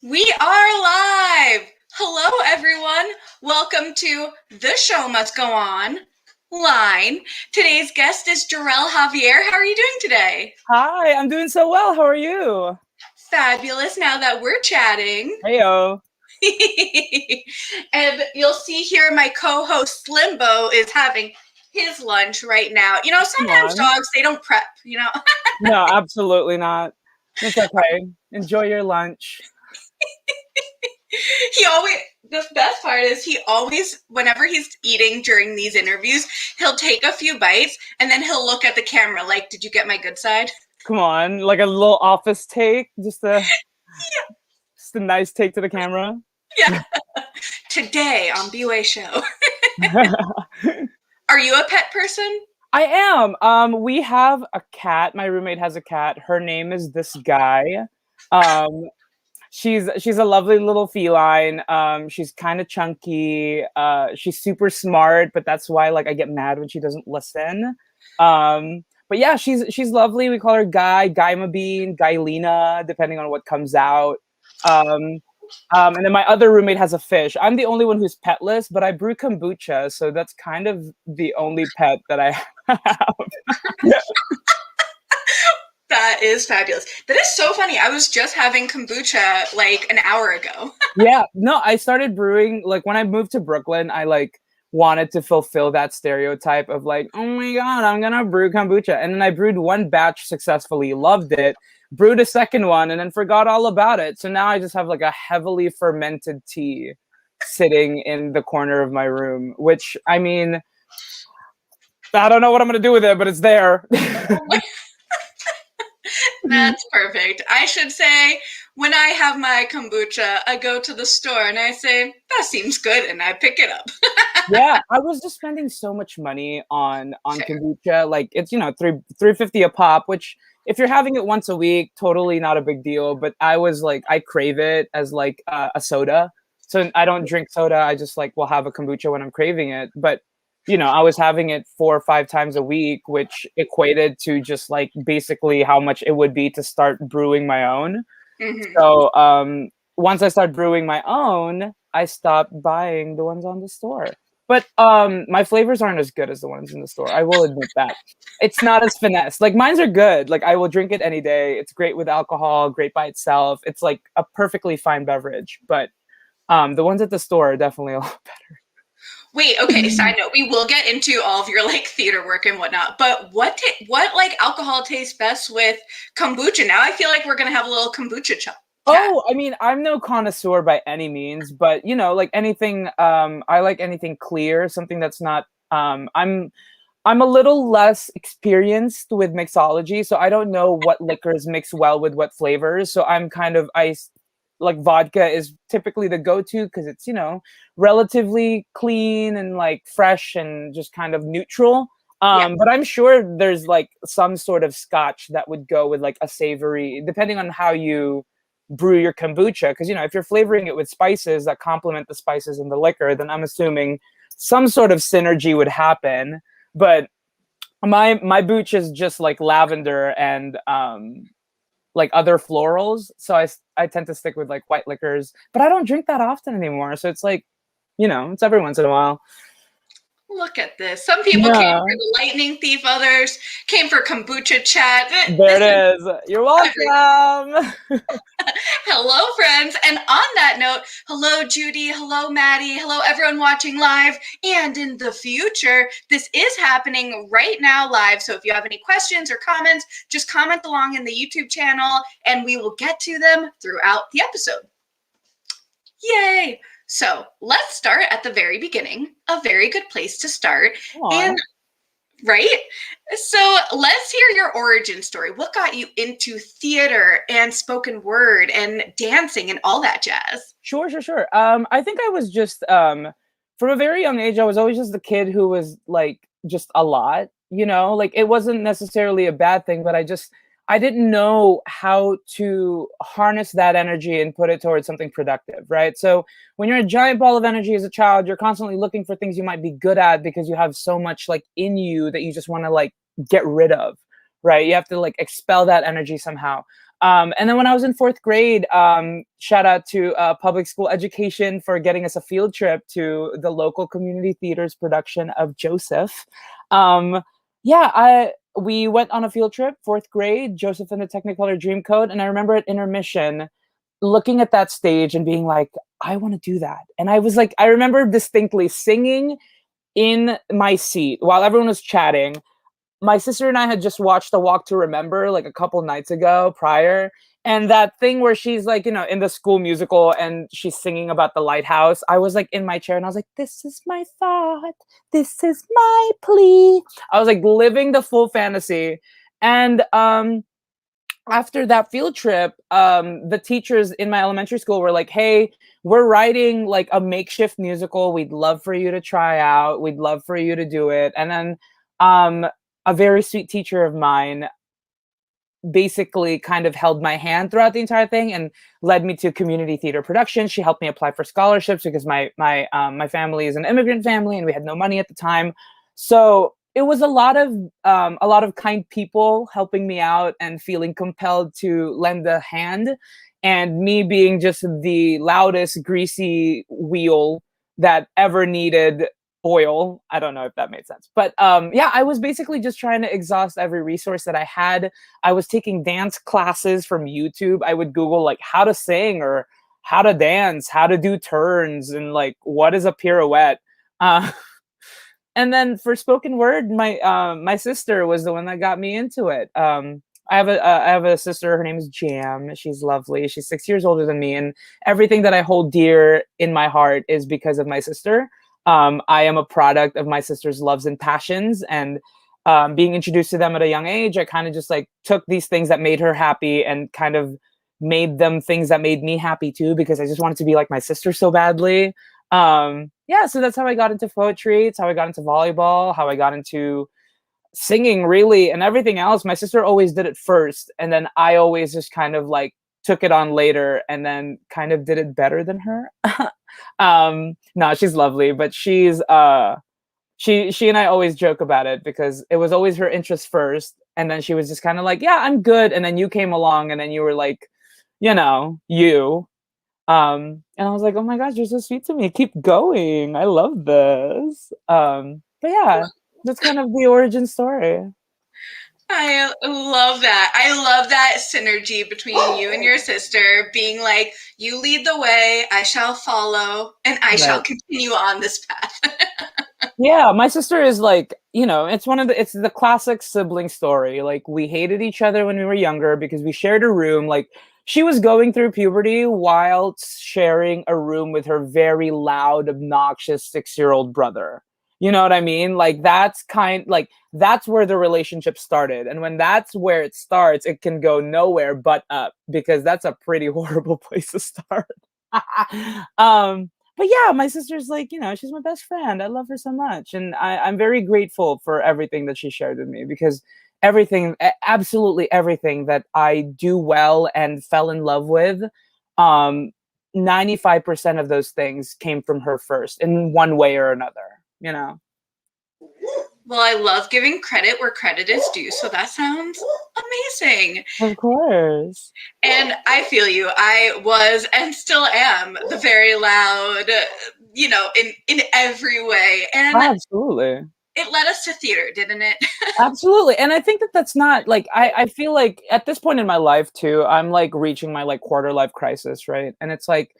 We are live! Hello, everyone. Welcome to The Show Must Go On line. Today's guest is Jorrel Javier. How are you doing today? Hi, I'm doing so well. How are you? Fabulous now that we're chatting. Heyo. And you'll see here my co-host Slimbo is having his lunch right now. You know, sometimes dogs, they don't prep, you know? No, absolutely not. It's okay. Enjoy your lunch. The best part is he always, whenever he's eating during these interviews, he'll take a few bites and then he'll look at the camera like, did you get my good side? Come on, like a little office take, just a nice take to the camera. Yeah. Today on B-Way Show. Are you a pet person? I am. We have a cat. My roommate has a cat. Her name is This Guy. She's a lovely little feline. She's kind of chunky. She's super smart, but that's why like I get mad when she doesn't listen. But yeah, she's lovely. We call her Gaima Bean, Gailina, depending on what comes out. And then my other roommate has a fish. I'm the only one who's petless, but I brew kombucha, so that's kind of the only pet that I have. That is fabulous. That is so funny. I was just having kombucha like an hour ago. Yeah, no, I started brewing like when I moved to Brooklyn. I like wanted to fulfill that stereotype of like, oh my god, I'm gonna brew kombucha, and then I brewed one batch successfully, loved it, brewed a second one, and then forgot all about it. So now I just have like a heavily fermented tea sitting in the corner of my room, which I mean, I don't know what I'm gonna do with it, but it's there. That's perfect. I should say, when I have my kombucha, I go to the store and I say, that seems good, and I pick it up. Yeah, I was just spending so much money on kombucha. Like it's $3.50 a pop, which if you're having it once a week, totally not a big deal. But I was like, I crave it as like a soda. So I don't drink soda. I just like will have a kombucha when I'm craving it. But I was having it 4 or 5 times a week, which equated to just like basically how much it would be to start brewing my own. Mm-hmm. So once I started brewing my own, I stopped buying the ones on the store. But my flavors aren't as good as the ones in the store. I will admit that. It's not as finesse. Like mines are good. Like I will drink it any day. It's great with alcohol, great by itself. It's like a perfectly fine beverage. But the ones at the store are definitely a lot better. Wait, okay, side note, we will get into all of your like theater work and whatnot, but what like alcohol tastes best with kombucha? Now I feel like we're going to have a little kombucha chat. Oh, I mean, I'm no connoisseur by any means, but like anything, I like anything clear, something that's not, I'm a little less experienced with mixology, so I don't know what liquors mix well with what flavors. So I'm kind of, like vodka is typically the go-to because it's, relatively clean and like fresh and just kind of neutral. But I'm sure there's like some sort of scotch that would go with like a savory, depending on how you brew your kombucha. Because, if you're flavoring it with spices that complement the spices in the liquor, then I'm assuming some sort of synergy would happen. But my booch is just like lavender and like other florals. So I tend to stick with like white liquors, but I don't drink that often anymore. So it's like, it's every once in a while. Look at this. Some people came for the lightning thief, others came for kombucha chat. There it is. You're welcome. Hello, friends. And on that note, hello, Judy. Hello, Maddie. Hello, everyone watching live and in the future. This is happening right now live. So if you have any questions or comments, just comment along in the YouTube channel and we will get to them throughout the episode. Yay. So let's start at the very beginning. A very good place to start. Aww. And right? So let's hear your origin story. What got you into theater and spoken word and dancing and all that jazz? Sure. I think I was just, from a very young age, I was always just the kid who was like, just a lot, like it wasn't necessarily a bad thing, but I didn't know how to harness that energy and put it towards something productive, right? So when you're a giant ball of energy as a child, you're constantly looking for things you might be good at because you have so much like in you that you just want to like get rid of, right? You have to like expel that energy somehow. And then when I was in 4th grade, shout out to public school education for getting us a field trip to the local community theater's production of Joseph. We went on a field trip, 4th grade, Joseph and the Technicolor Dreamcoat. And I remember at intermission looking at that stage and being like, I want to do that. And I was like, I remember distinctly singing in my seat while everyone was chatting. My sister and I had just watched A Walk to Remember like a couple nights ago prior. And that thing where she's like, in the school musical and she's singing about the lighthouse. I was like in my chair and I was like, this is my thought. This is my plea. I was like living the full fantasy. And after that field trip, the teachers in my elementary school were like, hey, we're writing like a makeshift musical. We'd love for you to try out. We'd love for you to do it. And then a very sweet teacher of mine basically kind of held my hand throughout the entire thing and led me to community theater production. She helped me apply for scholarships because my family is an immigrant family and we had no money at the time. So it was a lot of kind people helping me out and feeling compelled to lend a hand, and me being just the loudest greasy wheel that ever needed oil. I don't know if that made sense. But I was basically just trying to exhaust every resource that I had. I was taking dance classes from YouTube. I would Google like how to sing or how to dance, how to do turns, and like what is a pirouette. And then for spoken word, my sister was the one that got me into it. I have a sister. Her name is Jam. She's lovely. She's 6 years older than me, and everything that I hold dear in my heart is because of my sister. I am a product of my sister's loves and passions, and being introduced to them at a young age, I kind of just like took these things that made her happy and kind of made them things that made me happy too, because I just wanted to be like my sister so badly. So that's how I got into poetry. It's how I got into volleyball, how I got into singing, really, and everything else. My sister always did it first, and then I always just kind of like took it on later and then kind of did it better than her. No, she's lovely, but she's she and I always joke about it because it was always her interest first, and then she was just kind of like, yeah, I'm good, and then you came along and then you were like, you and I was like, oh my gosh, you're so sweet to me, keep going, I love this. But yeah, that's kind of the origin story. I love that. I love that synergy between you and your sister being like, you lead the way, I shall follow, and I shall continue on this path. Yeah, my sister is like, it's the classic sibling story. Like, we hated each other when we were younger because we shared a room. Like, she was going through puberty while sharing a room with her very loud, obnoxious 6-year-old brother. You know what I mean? Like, that's where the relationship started. And when that's where it starts, it can go nowhere but up, because that's a pretty horrible place to start. But yeah, my sister's like, she's my best friend. I love her so much. And I'm very grateful for everything that she shared with me, because absolutely everything that I do well and fell in love with, 95% of those things came from her first in one way or another, Well, I love giving credit where credit is due, so that sounds amazing. Of course. And I feel you. I was and still am the very loud, in every way. And absolutely. It led us to theater, didn't it? Absolutely. And I think that's not like, I feel like at this point in my life too, I'm like reaching my like quarter life crisis, right? And it's like,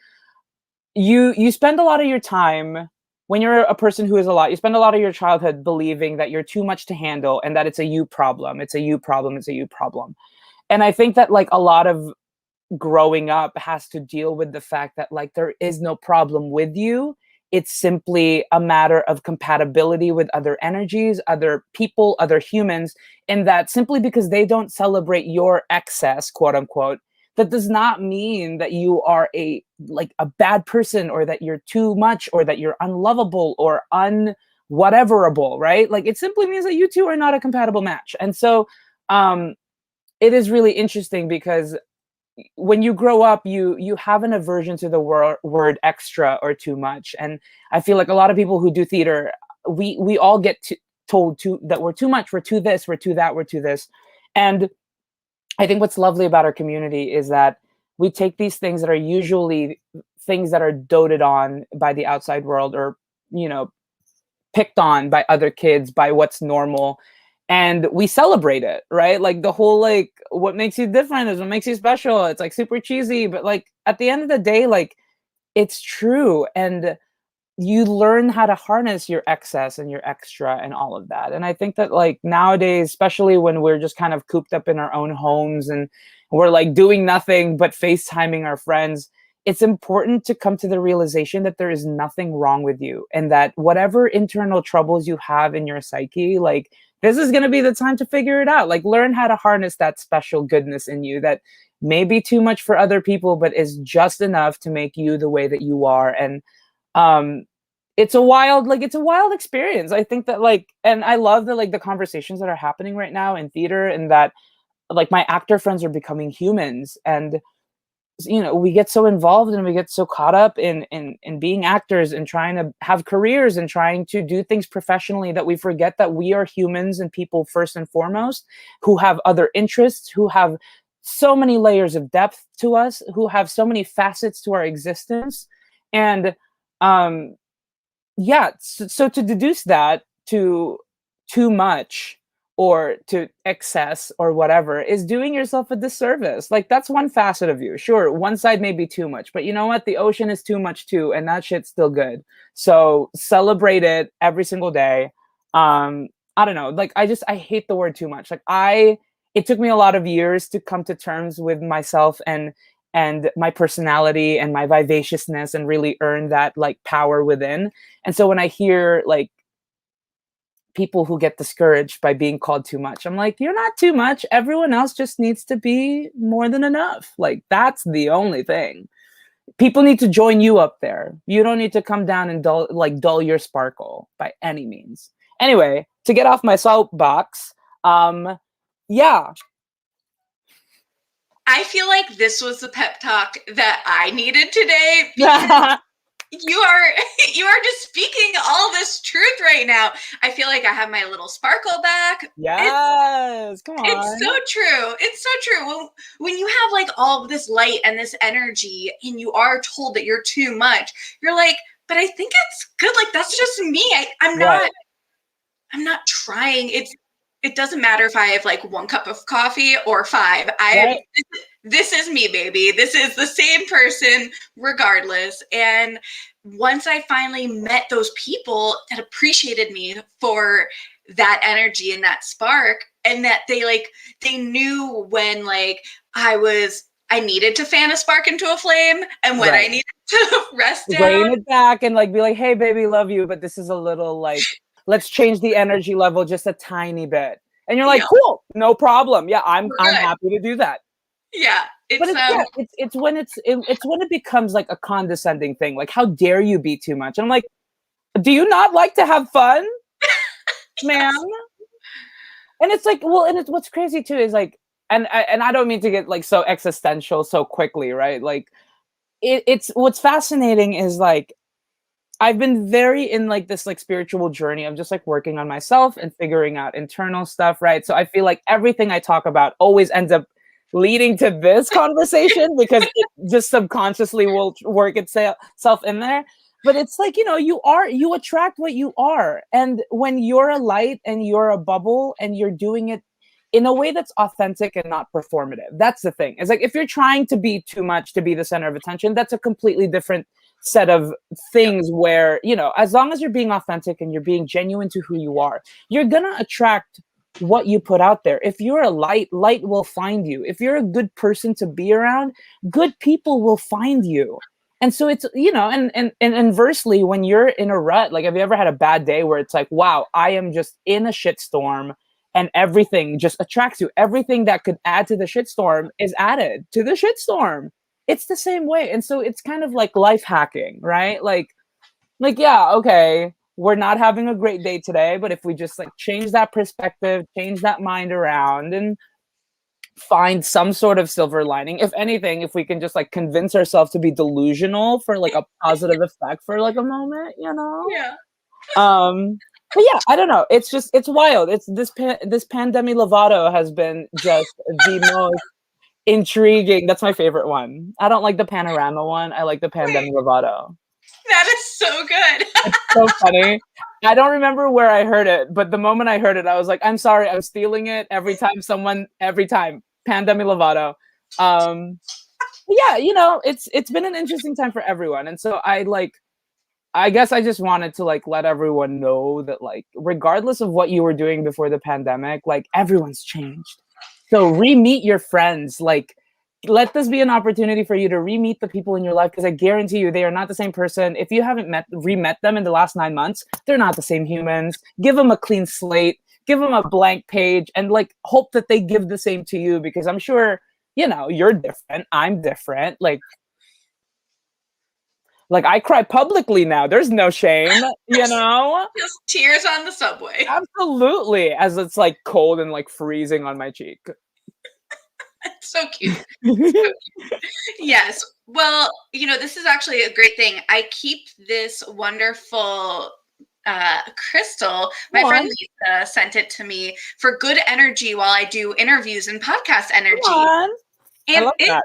you spend a lot of your time, when you're a person who is a lot, you spend a lot of your childhood believing that you're too much to handle and that it's a you problem. It's a you problem. It's a you problem. And I think that like a lot of growing up has to deal with the fact that like there is no problem with you. It's simply a matter of compatibility with other energies, other people, other humans. And that simply because they don't celebrate your excess, quote unquote, that does not mean that you are a bad person, or that you're too much, or that you're unlovable or whateverable, right? Like, it simply means that you two are not a compatible match. And so it is really interesting because when you grow up, you have an aversion to the word extra or too much. And I feel like a lot of people who do theater, we all get told that we're too much, we're too this, we're too that, we're too this. And I think what's lovely about our community is that we take these things that are usually things that are doted on by the outside world, or, you know, picked on by other kids, by what's normal, and we celebrate it, right? Like the whole, like, what makes you different is what makes you special. It's like super cheesy, but like at the end of the day, like, it's true. And you learn how to harness your excess and your extra and all of that. And I think that, like, nowadays, especially when we're just kind of cooped up in our own homes and we're like doing nothing but FaceTiming our friends, it's important to come to the realization that there is nothing wrong with you, and that whatever internal troubles you have in your psyche, like, this is going to be the time to figure it out. Like, learn how to harness that special goodness in you that may be too much for other people, but is just enough to make you the way that you are. And um it's a wild, like, it's a wild experience. I think that, like, and I love that, like, the conversations that are happening right now in theater, and that, like, my actor friends are becoming humans. And, you know, we get so involved and we get so caught up in being actors and trying to have careers and trying to do things professionally, that we forget that we are humans and people first and foremost, who have other interests, who have so many layers of depth to us, who have so many facets to our existence. And um yeah, so to deduce that to too much or to excess or whatever is doing yourself a disservice. Like, that's one facet of you. Sure, one side may be too much, but you know what? The ocean is too much too, and that shit's still good. So celebrate it every single day. I don't know. Like, I hate the word too much. Like, it took me a lot of years to come to terms with myself and my personality and my vivaciousness, and really earn that, like, power within. And so when I hear, like, people who get discouraged by being called too much, I'm like, you're not too much. Everyone else just needs to be more than enough. Like, that's the only thing. People need to join you up there. You don't need to come down and dull your sparkle by any means. Anyway, to get off my soapbox, yeah. I feel like this was the pep talk that I needed today, because you are just speaking all this truth right now. I feel like I have my little sparkle back. Yes, come on. It's so true. It's so true. When you have, like, all of this light and this energy, and you are told that you're too much, you're like, but I think it's good. Like, that's just me. I'm Right. not trying. It doesn't matter if I have, like, 1 cup of coffee or 5. Right. This is me, baby. This is the same person regardless. And once I finally met those people that appreciated me for that energy and that spark, and that they knew when, like, I needed to fan a spark into a flame, and when I needed to rest down. Rein it back and, like, be like, hey, baby, love you, but this is a little, like, let's change the energy level just a tiny bit. And you're like, cool, no problem. Yeah, I'm happy to do that. Yeah. But it's when it becomes like a condescending thing. Like, how dare you be too much? And I'm like, do you not like to have fun, ma'am? And it's like, well, and it's what's crazy too is, like, and I don't mean to get, like, so existential so quickly, right? Like, it's what's fascinating is, like, I've been very in, like, this, like, spiritual journey of just, like, working on myself and figuring out internal stuff, right? So I feel like everything I talk about always ends up leading to this conversation, because it just subconsciously will work itself in there. But it's like, you know, you attract what you are. And when you're a light and you're a bubble and you're doing it in a way that's authentic and not performative, that's the thing. It's like, if you're trying to be too much to be the center of attention, that's a completely different set of things. Where, you know, as long as you're being authentic and you're being genuine to who you are, you're gonna attract what you put out there. If you're a light will find you. If you're a good person to be around, good people will find you. And so it's, you know, and inversely, when you're in a rut, like, have you ever had a bad day where it's like, wow, I am just in a shitstorm, and everything just attracts you. Everything that could add to the shitstorm is added to the shitstorm. It's the same way. And so it's kind of like life hacking, right? Like, yeah, okay, we're not having a great day today, but if we just, like, change that perspective, change that mind around, and find some sort of silver lining, if anything, if we can just, like, convince ourselves to be delusional for, like, a positive effect for, like, a moment, you know? Yeah. But yeah, I don't know. It's just, it's wild. It's this pandemic Lovato has been just the most intriguing. That's my favorite one. I don't like the panorama one. I like the pandemic Lovato. That is so good. It's so funny. I don't remember where I heard it, but the moment I heard it, I was like, I'm sorry, I'm stealing it every time Pandemic Lovato. Yeah, it's been an interesting time for everyone. And so I guess I just wanted to like let everyone know that like regardless of what you were doing before the pandemic, like everyone's changed. So re-meet your friends. Like let this be an opportunity for you to re-meet the people in your life, because I guarantee you they are not the same person. If you haven't re-met them in the last 9 months, they're not the same humans. Give them a clean slate, give them a blank page, and like hope that they give the same to you, because I'm sure, you're different. I'm different. Like I cry publicly now. There's no shame, Just tears on the subway. Absolutely. As it's like cold and like freezing on my cheek. So cute. So cute. Yes. Well, this is actually a great thing. I keep this wonderful crystal. My friend Lisa sent it to me for good energy while I do interviews and podcast energy. And I love that.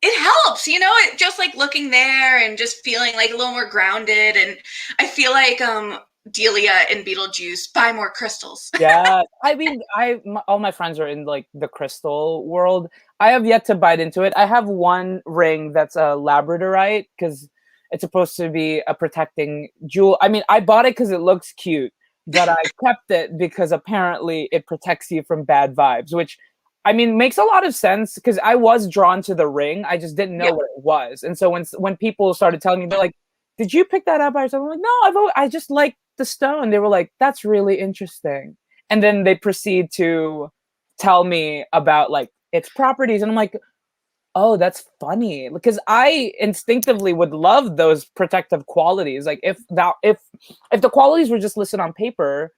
It helps, it just like looking there and just feeling like a little more grounded. And I feel like Delia and Beetlejuice, buy more crystals. Yeah. I mean, all my friends are in like the crystal world. I have yet to bite into it. I have one ring that's a labradorite because it's supposed to be a protecting jewel. I mean, I bought it because it looks cute, but I kept it because apparently it protects you from bad vibes, which I mean, makes a lot of sense because I was drawn to the ring. I just didn't know what it was. And so when people started telling me, they're like, did you pick that up by yourself? I'm like, no, I just like the stone. They were like, that's really interesting. And then they proceed to tell me about like its properties. And I'm like, oh, that's funny. Because I instinctively would love those protective qualities. Like if the qualities were just listed on paper,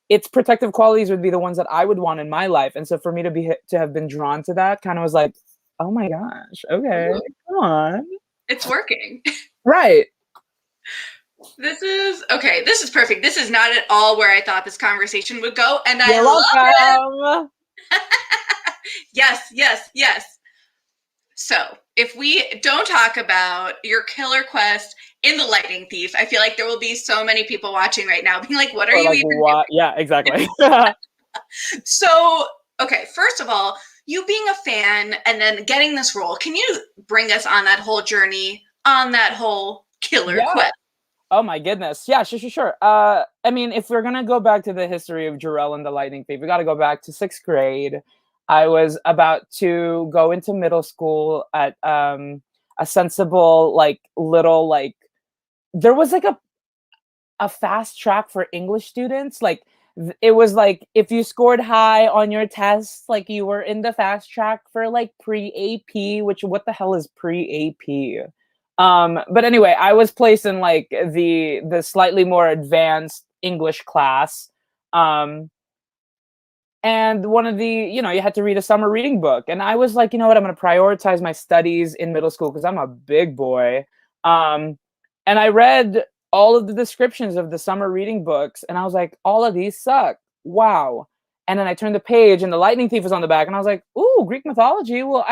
its protective qualities would be the ones that I would want in my life. And so for me to have been drawn to that kind of was like, oh my gosh, okay, come on. It's working. Right. This is perfect. This is not at all where I thought this conversation would go. And I love it. Yes. So if we don't talk about your killer quest in The Lightning Thief, I feel like there will be so many people watching right now being like, what are you even doing? Yeah, exactly. So, okay, first of all, you being a fan and then getting this role, can you bring us on that whole journey, on that whole killer quest? Oh my goodness. Yeah, sure. I mean, if we're going to go back to the history of Jorrel and the Lightning Thief, we got to go back to 6th grade. I was about to go into middle school at a sensible, like, little, like, there was like a fast track for English students. Like, it was like, if you scored high on your tests, like, you were in the fast track for, like, pre-AP, which, what the hell is pre-AP? But anyway, I was placed in, like, the slightly more advanced English class. And one of the, you had to read a summer reading book. And I was like, you know what, I'm going to prioritize my studies in middle school because I'm a big boy. And I read all of the descriptions of the summer reading books. And I was like, all of these suck. Wow. And then I turned the page and the Lightning Thief was on the back. And I was like, ooh, Greek mythology. Well,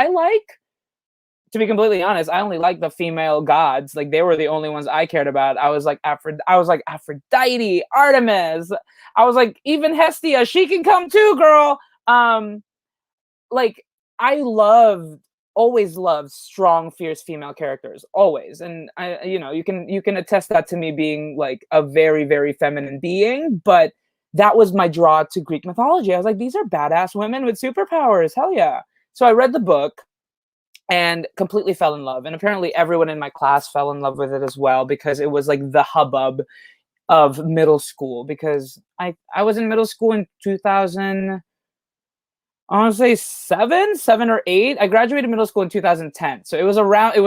to be completely honest, I only like the female gods. Like, they were the only ones I cared about. I was like Aphrodite, Artemis. I was like, even Hestia, she can come too, girl. Like, I always loved strong, fierce female characters, always. And you can attest that to me being like a very, very feminine being. But that was my draw to Greek mythology. I was like, these are badass women with superpowers. Hell yeah! So I read the book and completely fell in love. And apparently everyone in my class fell in love with it as well, because it was like the hubbub of middle school. Because I was in middle school in 2000, I want to say 7 or 8. I graduated middle school in 2010. So it was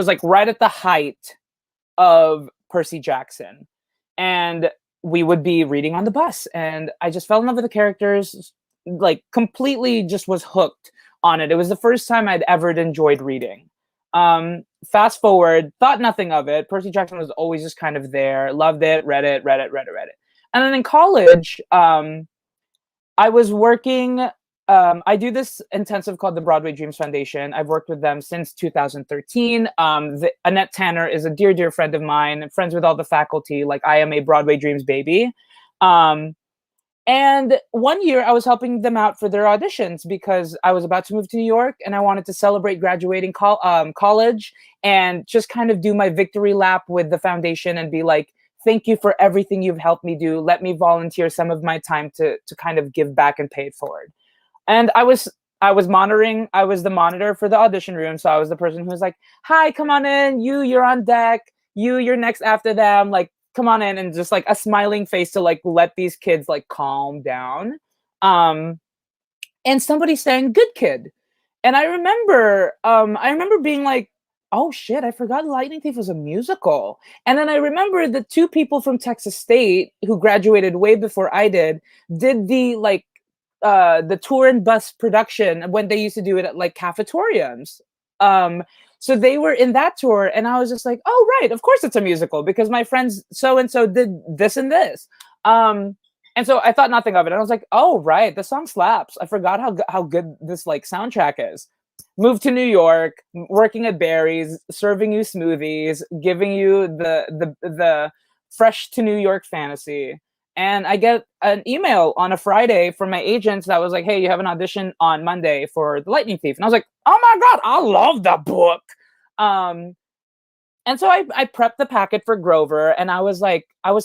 like right at the height of Percy Jackson. And we would be reading on the bus. And I just fell in love with the characters, like completely just was hooked on it. It was the first time I'd ever enjoyed reading. Fast forward, thought nothing of it. Percy Jackson was always just kind of there. Loved it, read it. And then in college, I was working. I do this intensive called the Broadway Dreams Foundation. I've worked with them since 2013. Annette Tanner is a dear, dear friend of mine, friends with all the faculty. Like, I am a Broadway Dreams baby. And one year I was helping them out for their auditions because I was about to move to New York and I wanted to celebrate graduating college and just kind of do my victory lap with the foundation and be like, thank you for everything you've helped me do. Let me volunteer some of my time to kind of give back and pay it forward. And I was monitoring. I was the monitor for the audition room. So I was the person who was like, hi, come on in. You're on deck. You're next after them. Like, come on in, and just like a smiling face to like let these kids like calm down. And somebody saying, good kid. And I remember being like, oh shit, I forgot Lightning Thief was a musical. And then I remember the two people from Texas State who graduated way before I did the tour and bus production when they used to do it at like cafetoriums. So they were in that tour, and I was just like, oh, right, of course it's a musical because my friends so-and-so did this and this. And so I thought nothing of it. And I was like, oh, right, the song slaps. I forgot how good this like soundtrack is. Moved to New York, working at Barry's, serving you smoothies, giving you the fresh to New York fantasy. And I get an email on a Friday from my agent that was like, hey, you have an audition on Monday for The Lightning Thief. And I was like, oh my God, I love that book. And so I prepped the packet for Grover, and I was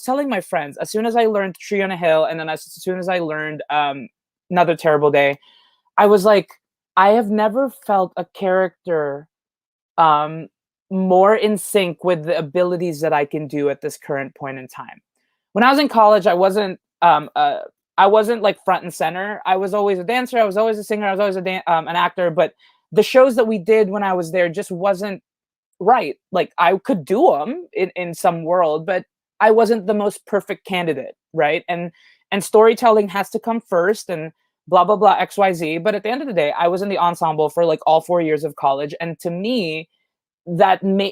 telling my friends, as soon as I learned Tree on a Hill, and then as soon as I learned Another Terrible Day, I was like, I have never felt a character more in sync with the abilities that I can do at this current point in time. When I was in college, I wasn't like front and center. I was always a dancer. I was always a singer. I was always an actor. But the shows that we did when I was there just wasn't right. Like, I could do them in some world, but I wasn't the most perfect candidate, right? And storytelling has to come first, and blah blah blah XYZ. But at the end of the day, I was in the ensemble for like all 4 years of college, and to me,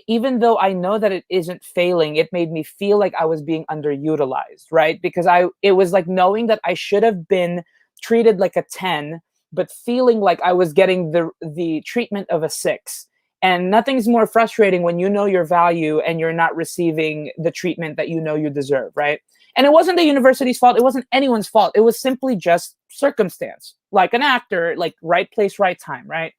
even though I know that it isn't failing, it made me feel like I was being underutilized, right? Because it was like knowing that I should have been treated like a 10, but feeling like I was getting the treatment of a 6. And nothing's more frustrating when you know your value and you're not receiving the treatment that you know you deserve, right? And it wasn't the university's fault. It wasn't anyone's fault. It was simply just circumstance, like an actor, like right place, right time, right?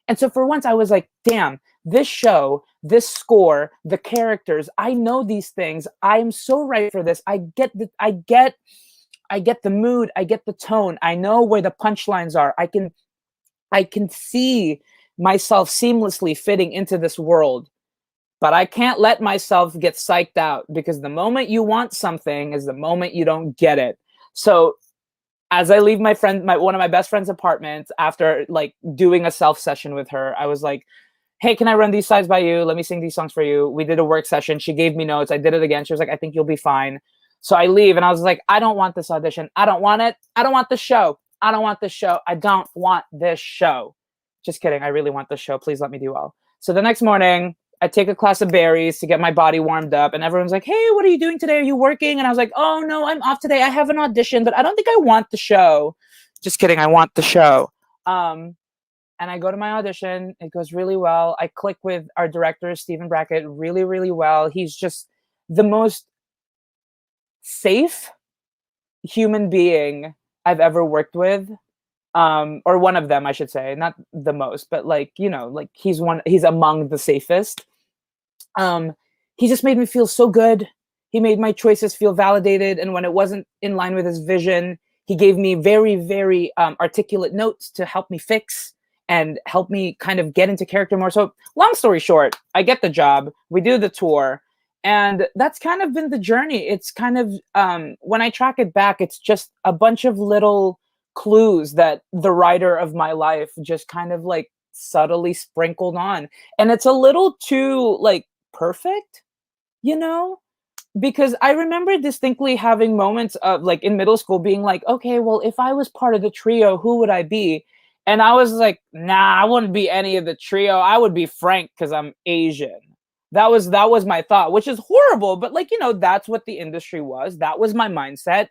And so for once I was like, damn, this show, this score, the characters, I know these things. I am so right for this. I get the mood. I get the tone. I know where the punchlines are. I can see myself seamlessly fitting into this world, but I can't let myself get psyched out, because the moment you want something is the moment you don't get it. So as I leave one of my best friend's apartment after like doing a self session with her, I was like, hey, can I run these sides by you? Let me sing these songs for you. We did a work session. She gave me notes. I did it again. She was like, I think you'll be fine. So I leave, and I was like, I don't want this audition. I don't want it. I don't want the show. I don't want this show. I don't want this show. Just kidding. I really want this show. Please let me do well. So the next morning, I take a class of berries to get my body warmed up, and everyone's like, hey, what are you doing today? Are you working? And I was like, oh no, I'm off today. I have an audition, but I don't think I want the show. Just kidding. I want the show. And I go to my audition. It goes really well. I click with our director, Stephen Brackett, really, really well. He's just the most safe human being I've ever worked with. Or one of them, I should say, not the most, but like, you know, like he's among the safest. He just made me feel so good. He made my choices feel validated. And when it wasn't in line with his vision, he gave me very, very articulate notes to help me fix and help me kind of get into character more. So long story short, I get the job. We do the tour. And that's kind of been the journey. It's kind of, when I track it back, it's just a bunch of little clues that the writer of my life just kind of like subtly sprinkled on. And it's a little too like perfect, you know, because I remember distinctly having moments of like in middle school being like, okay, well, if I was part of the trio, who would I be? And I was like, nah, I wouldn't be any of the trio. I would be Frank because I'm Asian. That was my thought, which is horrible, but like, that's what the industry was. That was my mindset.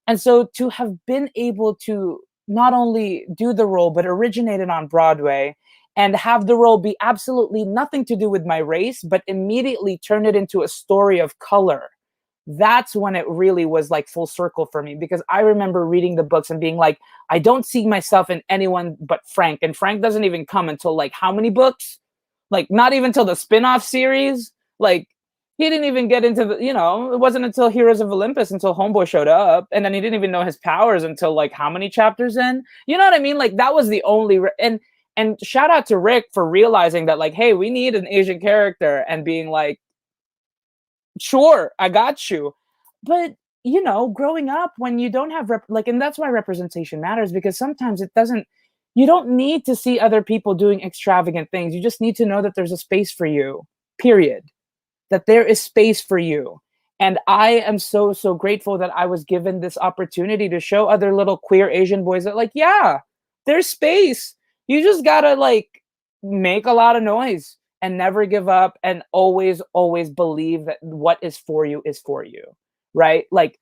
And so to have been able to not only do the role, but originate it on Broadway and have the role be absolutely nothing to do with my race, but immediately turn it into a story of color. That's when it really was like full circle for me, because I remember reading the books and being like, I don't see myself in anyone but Frank. And Frank doesn't even come until like how many books? Like not even till the spin-off series. Like he didn't even get into the, it wasn't until Heroes of Olympus until Homeboy showed up. And then he didn't even know his powers until like how many chapters in? You know what I mean? Like that was the only, and shout out to Rick for realizing that like, hey, we need an Asian character, and being like, sure, I got you. But growing up, when you don't have and that's why representation matters, because sometimes you don't need to see other people doing extravagant things. You just need to know that there's a space for you, period. That there is space for you. And I am so, so grateful that I was given this opportunity to show other little queer Asian boys that like, yeah, there's space. You just gotta like make a lot of noise and never give up, and always, always believe that what is for you, right? Like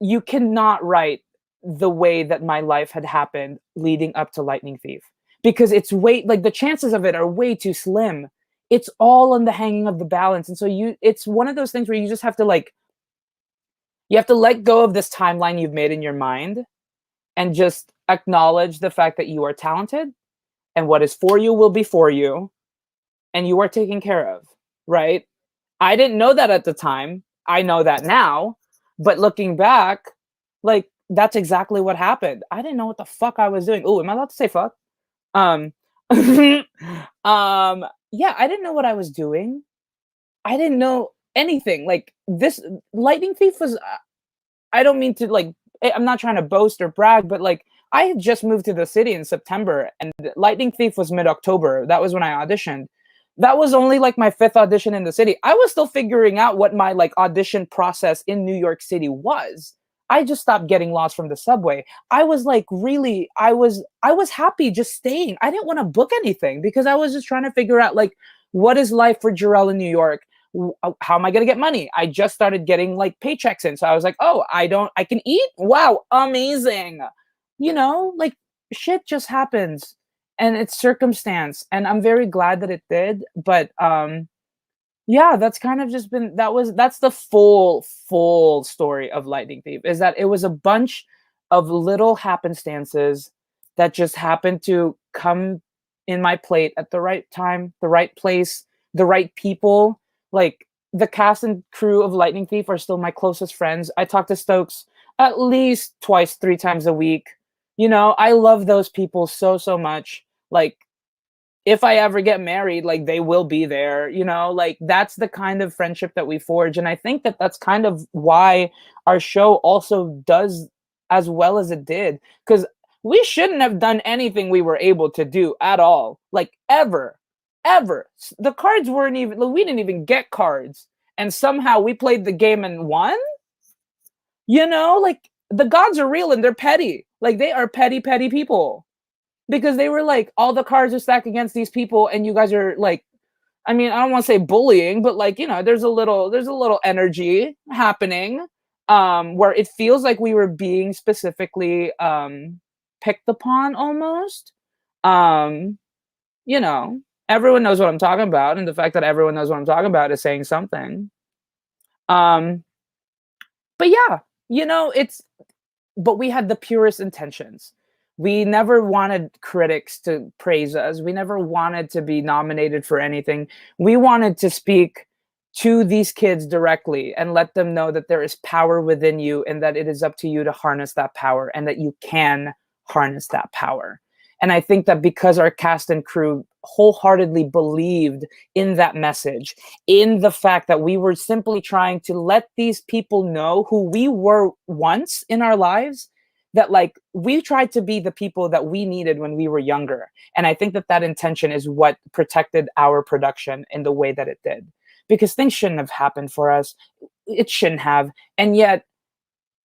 you cannot write the way that my life had happened leading up to Lightning Thief, because it's like the chances of it are way too slim. It's all on the hanging of the balance. And so it's one of those things where you just have to you have to let go of this timeline you've made in your mind and just acknowledge the fact that you are talented, and what is for you will be for you, and you are taken care of, right? I didn't know that at the time. I know that now, but looking back, like that's exactly what happened. I didn't know what the fuck I was doing. Oh, am I allowed to say fuck? Um, yeah, I didn't know what I was doing. I didn't know anything. Like this Lightning Thief was, I don't mean to I'm not trying to boast or brag, but like I had just moved to the city in September, and Lightning Thief was mid-October. That was when I auditioned. That was only like my 5th audition in the city. I was still figuring out what my like audition process in New York City was. I just stopped getting lost from the subway. I was like, really, I was happy just staying. I didn't want to book anything because I was just trying to figure out like, what is life for Jorrel in New York? How am I going to get money? I just started getting like paychecks in. So I was like, oh, I can eat? Wow, amazing. Like shit just happens, and it's circumstance. And I'm very glad that it did. But yeah, that's kind of just been, that's the full story of Lightning Thief, is that it was a bunch of little happenstances that just happened to come in my plate at the right time, the right place, the right people. Like the cast and crew of Lightning Thief are still my closest friends. I talk to Stokes at least 2-3 times a week. I love those people so, so much. Like, if I ever get married, like they will be there, like that's the kind of friendship that we forge. And I think that that's kind of why our show also does as well as it did, because we shouldn't have done anything we were able to do at all. Like ever. The cards weren't even, we didn't even get cards. And somehow we played the game and won. Like the gods are real and they're petty. Like they are petty, petty people. Because they were like, all the cards are stacked against these people, and you guys are like, I mean, I don't want to say bullying, but like, there's a little energy happening, where it feels like we were being specifically picked upon almost. Everyone knows what I'm talking about, and the fact that everyone knows what I'm talking about is saying something. But yeah, but we had the purest intentions. We never wanted critics to praise us. We never wanted to be nominated for anything. We wanted to speak to these kids directly and let them know that there is power within you, and that it is up to you to harness that power, and that you can harness that power. And I think that because our cast and crew wholeheartedly believed in that message, in the fact that we were simply trying to let these people know who we were once in our lives, that like we tried to be the people that we needed when we were younger. And I think that that intention is what protected our production in the way that it did, because things shouldn't have happened for us. It shouldn't have. And yet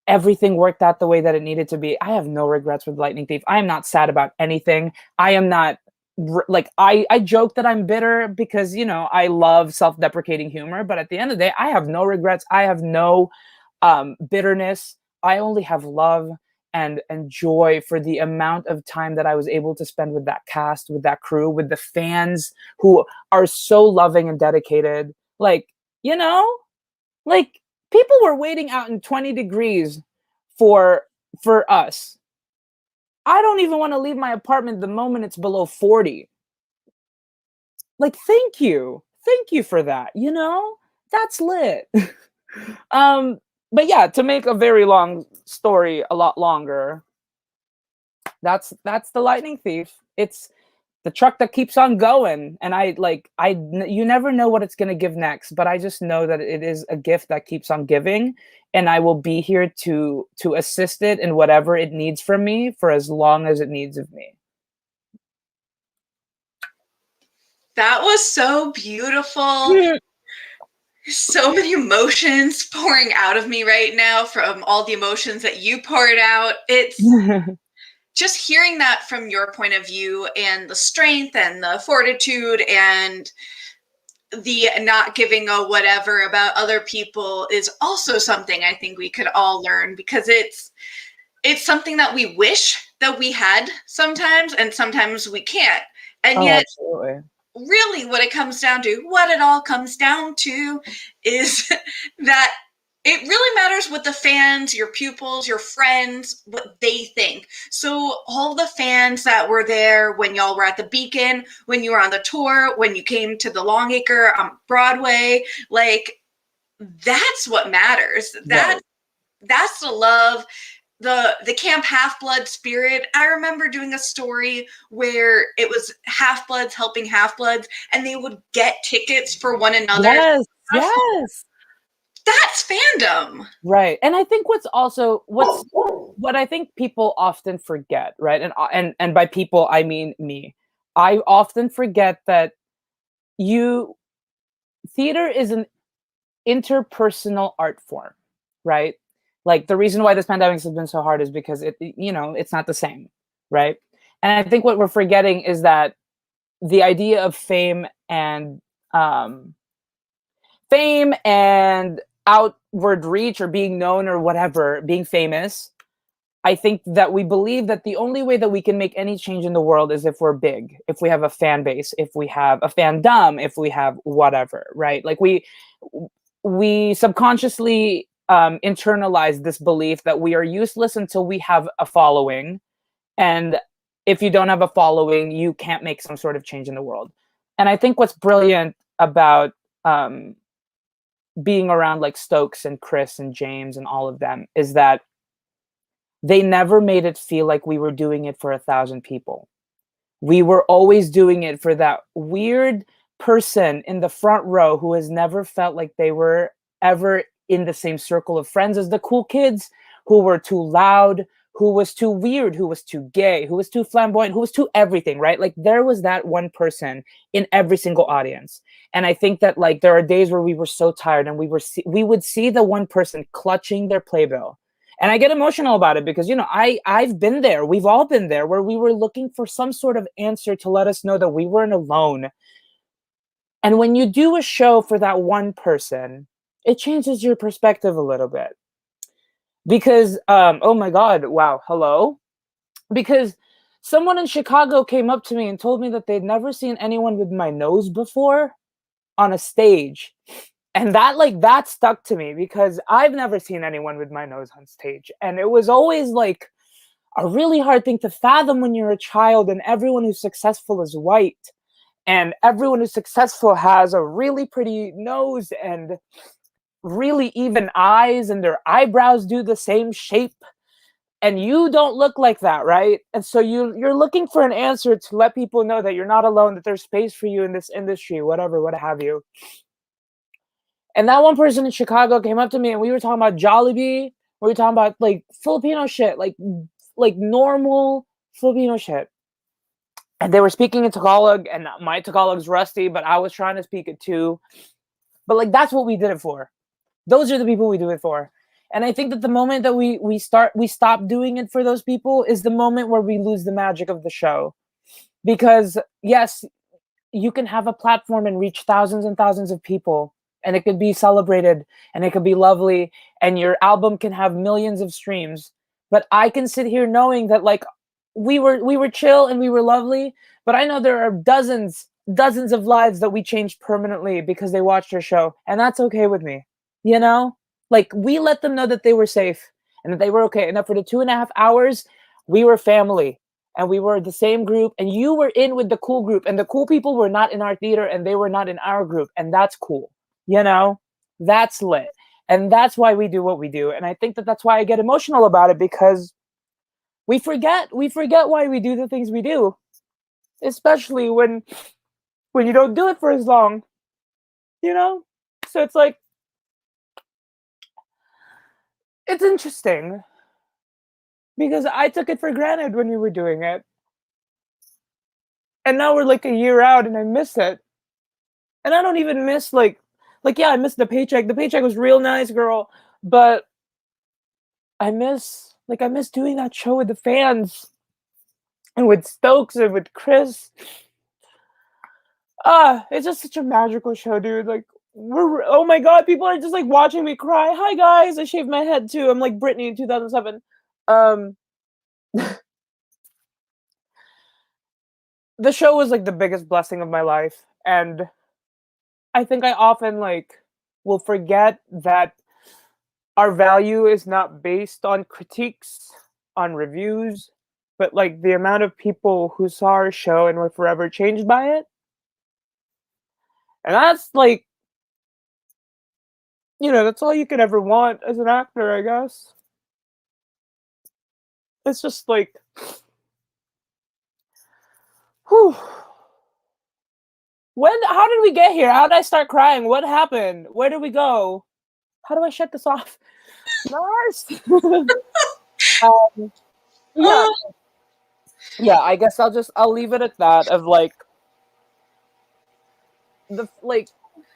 everything worked out the way that it needed to be. I have no regrets with Lightning Thief. I am not sad about anything. I am not like I joke that I'm bitter because, you know, I love self-deprecating humor, but at the end of the day, I have no regrets. I have no bitterness. I only have love and joy for the amount of time that I was able to spend with that cast, with that crew, with the fans who are so loving and dedicated. Like, you know, like people were waiting out in 20 degrees for us. I don't even want to leave my apartment the moment it's below 40. Like, thank you. Thank you for that, you know? That's lit. um, but yeah, to make a very long story a lot longer, that's the lightning thief. It's the truck that keeps on going, and you never know what it's going to give next, but I just know that it is a gift that keeps on giving, and I will be here to assist it in whatever it needs from me for as long as it needs of me. That was so beautiful. So many emotions pouring out of me right now from all the emotions that you poured out. It's just hearing that from your point of view, and the strength and the fortitude and the not giving a whatever about other people is also something I think we could all learn, because it's something that we wish that we had sometimes, and sometimes we can't. And yet, absolutely. Really what it all comes down to is that it really matters what the fans, your pupils, your friends, what they think. So all the fans that were there when y'all were at the Beacon, when you were on the tour, when you came to the Longacre on Broadway, like, that's what matters. That's the love. The Camp Half-Blood spirit. I remember doing a story where it was Half-Bloods helping Half-Bloods, and they would get tickets for one another. Yes. That's fandom. Right. And I think what I think people often forget, right? And by people I mean me. I often forget that theater is an interpersonal art form, right? Like, the reason why this pandemic has been so hard is because it's not the same, right? And I think what we're forgetting is that the idea of fame and outward reach, or being known, or whatever, being famous, I think that we believe that the only way that we can make any change in the world is if we're big, if we have a fan base, if we have a fandom, if we have whatever, right? Like, we subconsciously internalize this belief that we are useless until we have a following, and if you don't have a following, you can't make some sort of change in the world. And I think what's brilliant about being around like Stokes and Chris and James and all of them is that they never made it feel like we were doing it for 1,000 people. We were always doing it for that weird person in the front row who has never felt like they were ever in the same circle of friends as the cool kids, who were too loud, who was too weird, who was too gay, who was too flamboyant, who was too everything, right? Like, there was that one person in every single audience. And I think that, like, there are days where we were so tired, and we would see the one person clutching their playbill. And I get emotional about it because, I've been there. We've all been there, where we were looking for some sort of answer to let us know that we weren't alone. And when you do a show for that one person, it changes your perspective a little bit. Because, oh my God, wow, hello? Because someone in Chicago came up to me and told me that they'd never seen anyone with my nose before on a stage. And that stuck to me, because I've never seen anyone with my nose on stage. And it was always like a really hard thing to fathom when you're a child, and everyone who's successful is white. And everyone who's successful has a really pretty nose and really even eyes, and their eyebrows do the same shape. And you don't look like that, right? And so you're looking for an answer to let people know that you're not alone, that there's space for you in this industry, whatever, what have you. And that one person in Chicago came up to me, and we were talking about Jollibee. We were talking about like Filipino shit, like normal Filipino shit. And they were speaking in Tagalog, and my Tagalog's rusty, but I was trying to speak it too. But like, that's what we did it for. Those are the people we do it for. And I think that the moment that we stop doing it for those people is the moment where we lose the magic of the show. Because yes, you can have a platform and reach thousands and thousands of people, and it could be celebrated, and it could be lovely, and your album can have millions of streams. But I can sit here knowing that like we were chill and we were lovely, but I know there are dozens of lives that we changed permanently because they watched our show, and that's okay with me. You know, like we let them know that they were safe and that they were okay, and that for the 2.5 hours we were family, and we were the same group, and you were in with the cool group, and the cool people were not in our theater and they were not in our group, and that's cool. You know, that's lit. And that's why we do what we do. And I think that that's why I get emotional about it, because we forget why we do the things we do, especially when you don't do it for as long, you know? So it's like, it's interesting because I took it for granted when we were doing it. And now we're like a year out and I miss it. And I don't even miss like yeah, I miss the paycheck. The paycheck was real nice, girl. But I miss doing that show with the fans and with Stokes and with Chris. It's just such a magical show, dude. Like oh my god, people are just like watching me cry. Hi guys, I shaved my head too. I'm like Britney in 2007. Um the show was like the biggest blessing of my life, and I think I often like will forget that our value is not based on critiques, on reviews, but like the amount of people who saw our show and were forever changed by it. And that's like, that's all you could ever want as an actor, I guess. It's just like, whew. How did we get here? How did I start crying? What happened? Where did we go? How do I shut this off? Nurse! Yeah. Yeah, I guess I'll leave it at that of like,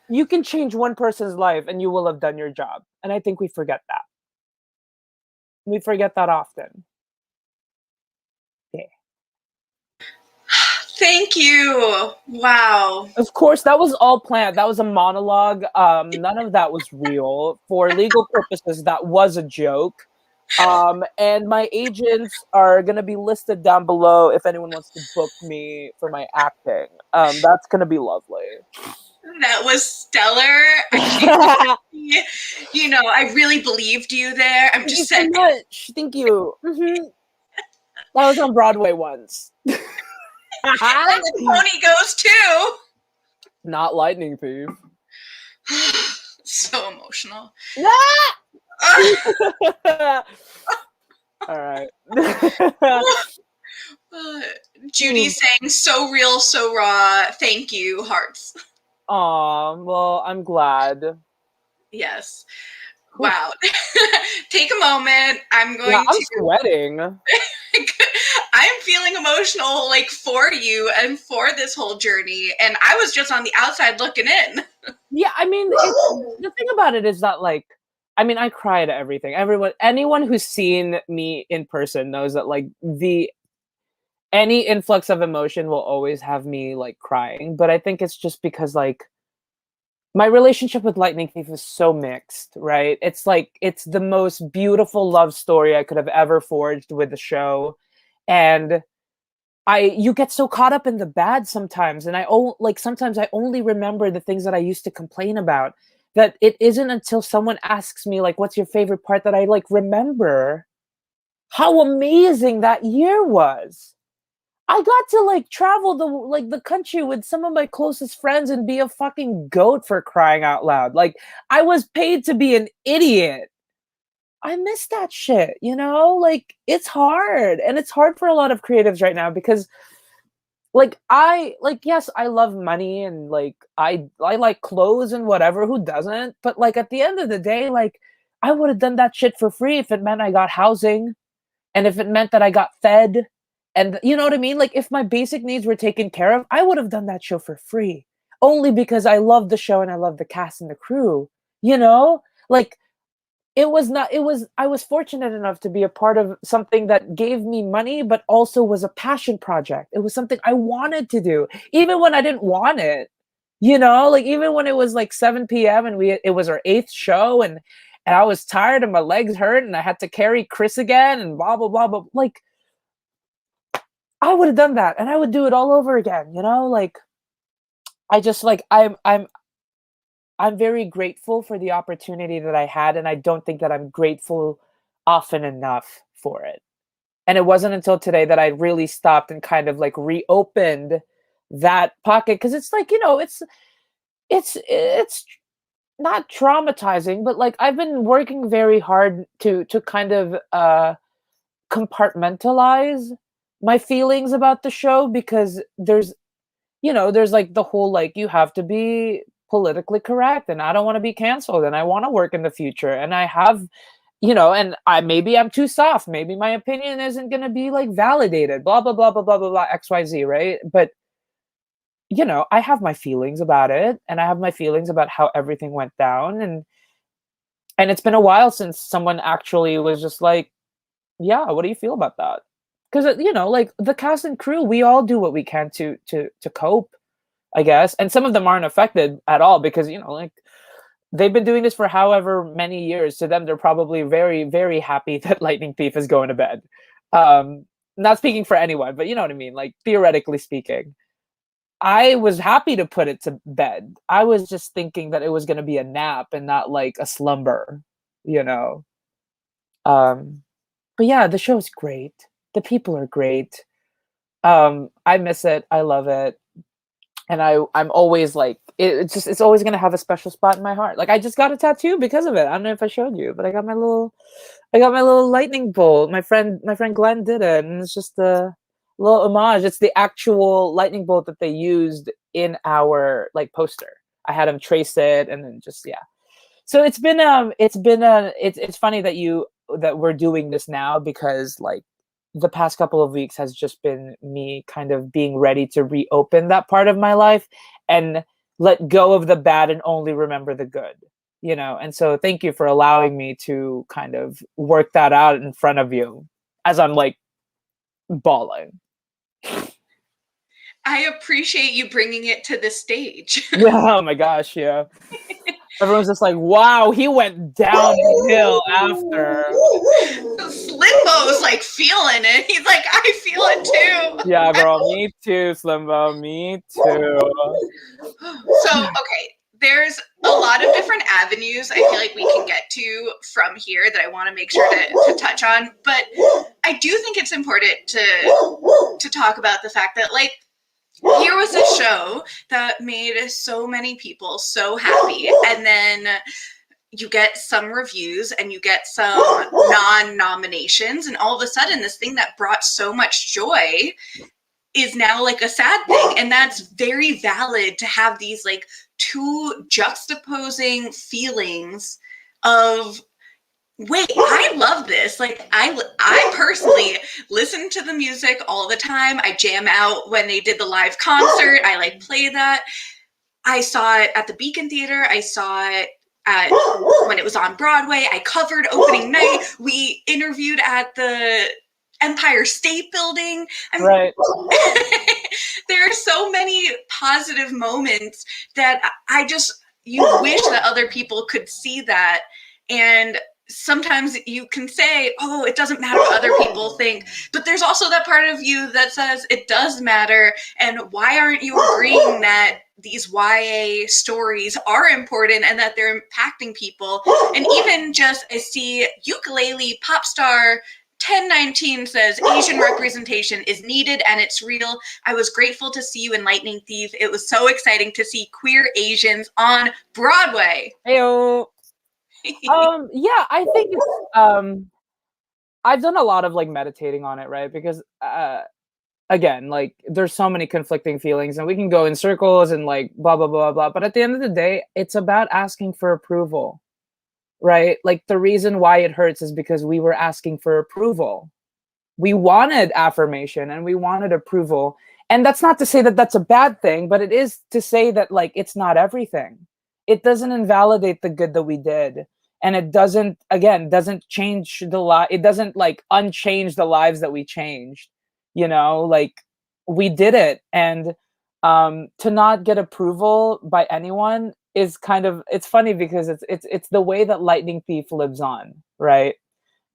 you can change one person's life and you will have done your job. And I think we forget that. We forget that often. Yeah. Thank you. Wow. Of course, that was all planned. That was a monologue. None of that was real. For legal purposes, that was a joke. And my agents are gonna be listed down below if anyone wants to book me for my acting. That's gonna be lovely. That was stellar. I really believed you there. I'm just saying. So much. Thank you. Mm-hmm. That was on Broadway once. And the pony goes too. Not Lightning Thief. So emotional. All right. Judy saying, so real, so raw. Thank you, hearts. Aw, well, I'm glad. Yes. Wow. Take a moment. I'm sweating. I'm feeling emotional like for you and for this whole journey. And I was just on the outside looking in. Yeah, I mean, the thing about it is that like, I mean, I cry at everything. Anyone who's seen me in person knows that like any influx of emotion will always have me like crying. But I think it's just because like my relationship with Lightning Thief is so mixed, right? It's like, it's the most beautiful love story I could have ever forged with the show. And you get so caught up in the bad sometimes. And sometimes I only remember the things that I used to complain about, that it isn't until someone asks me like, what's your favorite part, that I like remember how amazing that year was. I got to like travel the country with some of my closest friends and be a fucking goat, for crying out loud. Like, I was paid to be an idiot. I miss that shit, like it's hard, and it's hard for a lot of creatives right now because yes, I love money, and like I like clothes and whatever, who doesn't? But like at the end of the day, like I would have done that shit for free if it meant I got housing and if it meant that I got fed. And you know what I mean? Like if my basic needs were taken care of, I would have done that show for free. Only because I love the show and I love the cast and the crew, Like it was not, it was, I was fortunate enough to be a part of something that gave me money, but also was a passion project. It was something I wanted to do, even when I didn't want it, you know, like even when it was like 7 p.m. and it was our 8th show, and I was tired and my legs hurt and I had to carry Chris again and blah, blah, blah, blah. Like I would have done that and I would do it all over again, you know, like I just like, I'm very grateful for the opportunity that I had, and I don't think that I'm grateful often enough for it. And it wasn't until today that I really stopped and kind of like reopened that pocket, because it's like, you know, it's not traumatizing, but like I've been working very hard to kind of compartmentalize my feelings about the show, because there's, you know, there's like the whole like you have to be politically correct and I don't want to be canceled and I want to work in the future and I have, you know, and maybe I'm too soft, maybe my opinion isn't going to be like validated, blah blah blah blah blah blah blah XYZ, right? But you know, I have my feelings about it and I have my feelings about how everything went down, and it's been a while since someone actually was just like, yeah, what do you feel about that? Because you know, like the cast and crew, we all do what we can to cope, I guess. And some of them aren't affected at all because, you know, like they've been doing this for however many years. To them, they're probably very, very happy that Lightning Thief is going to bed. Not speaking for anyone, but you know what I mean? Like theoretically speaking, I was happy to put it to bed. I was just thinking that it was going to be a nap and not like a slumber, you know? Um, but yeah, the show's great. The people are great. I miss it. I love it. And I'm always like, it's always gonna have a special spot in my heart. Like I just got a tattoo because of it. I don't know if I showed you, but I got my little lightning bolt. My friend Glenn did it, and it's just a little homage. It's the actual lightning bolt that they used in our like poster. I had him trace it, and then just yeah. So it's funny that we're doing this now, because like the past couple of weeks has just been me kind of being ready to reopen that part of my life and let go of the bad and only remember the good, you know? And so thank you for allowing me to kind of work that out in front of you as I'm like bawling. I appreciate you bringing it to the stage. Oh my gosh, yeah. Everyone's just like, wow, he went downhill after. Slimbo's like feeling it. He's like, I feel it too. Yeah, girl, me too, Slimbo, me too. So, okay, there's a lot of different avenues I feel like we can get to from here that I want to make sure to touch on. But I do think it's important to talk about the fact that, like, here was a show that made so many people so happy, and then you get some reviews and you get some non-nominations, and all of a sudden this thing that brought so much joy is now like a sad thing. And that's very valid to have these like two juxtaposing feelings of, wait, I love this. Like I personally listen to the music all the time. I jam out when they did the live concert. I like play that. I saw it at the Beacon Theater. I saw it when it was on Broadway. I covered opening night. We interviewed at the Empire State Building. Right. There are so many positive moments that you wish that other people could see that. And sometimes you can say, oh, it doesn't matter what other people think, but there's also that part of you that says it does matter. And why aren't you agreeing that these YA stories are important and that they're impacting people? And even just, I see ukulele pop star 1019 says Asian representation is needed and it's real. I was grateful to see you in Lightning Thief. It was so exciting to see queer Asians on Broadway. Heyo. Yeah, I think it's I've done a lot of like meditating on it, right? Because again, like there's so many conflicting feelings and we can go in circles and like blah blah blah blah, but at the end of the day, it's about asking for approval. Right? Like the reason why it hurts is because we were asking for approval. We wanted affirmation and we wanted approval. And that's not to say that that's a bad thing, but it is to say that like it's not everything. It doesn't invalidate the good that we did. and it doesn't change it doesn't like unchange the lives that we changed, like we did it. And to not get approval by anyone is it's funny because it's the way that Lightning Thief lives on, right?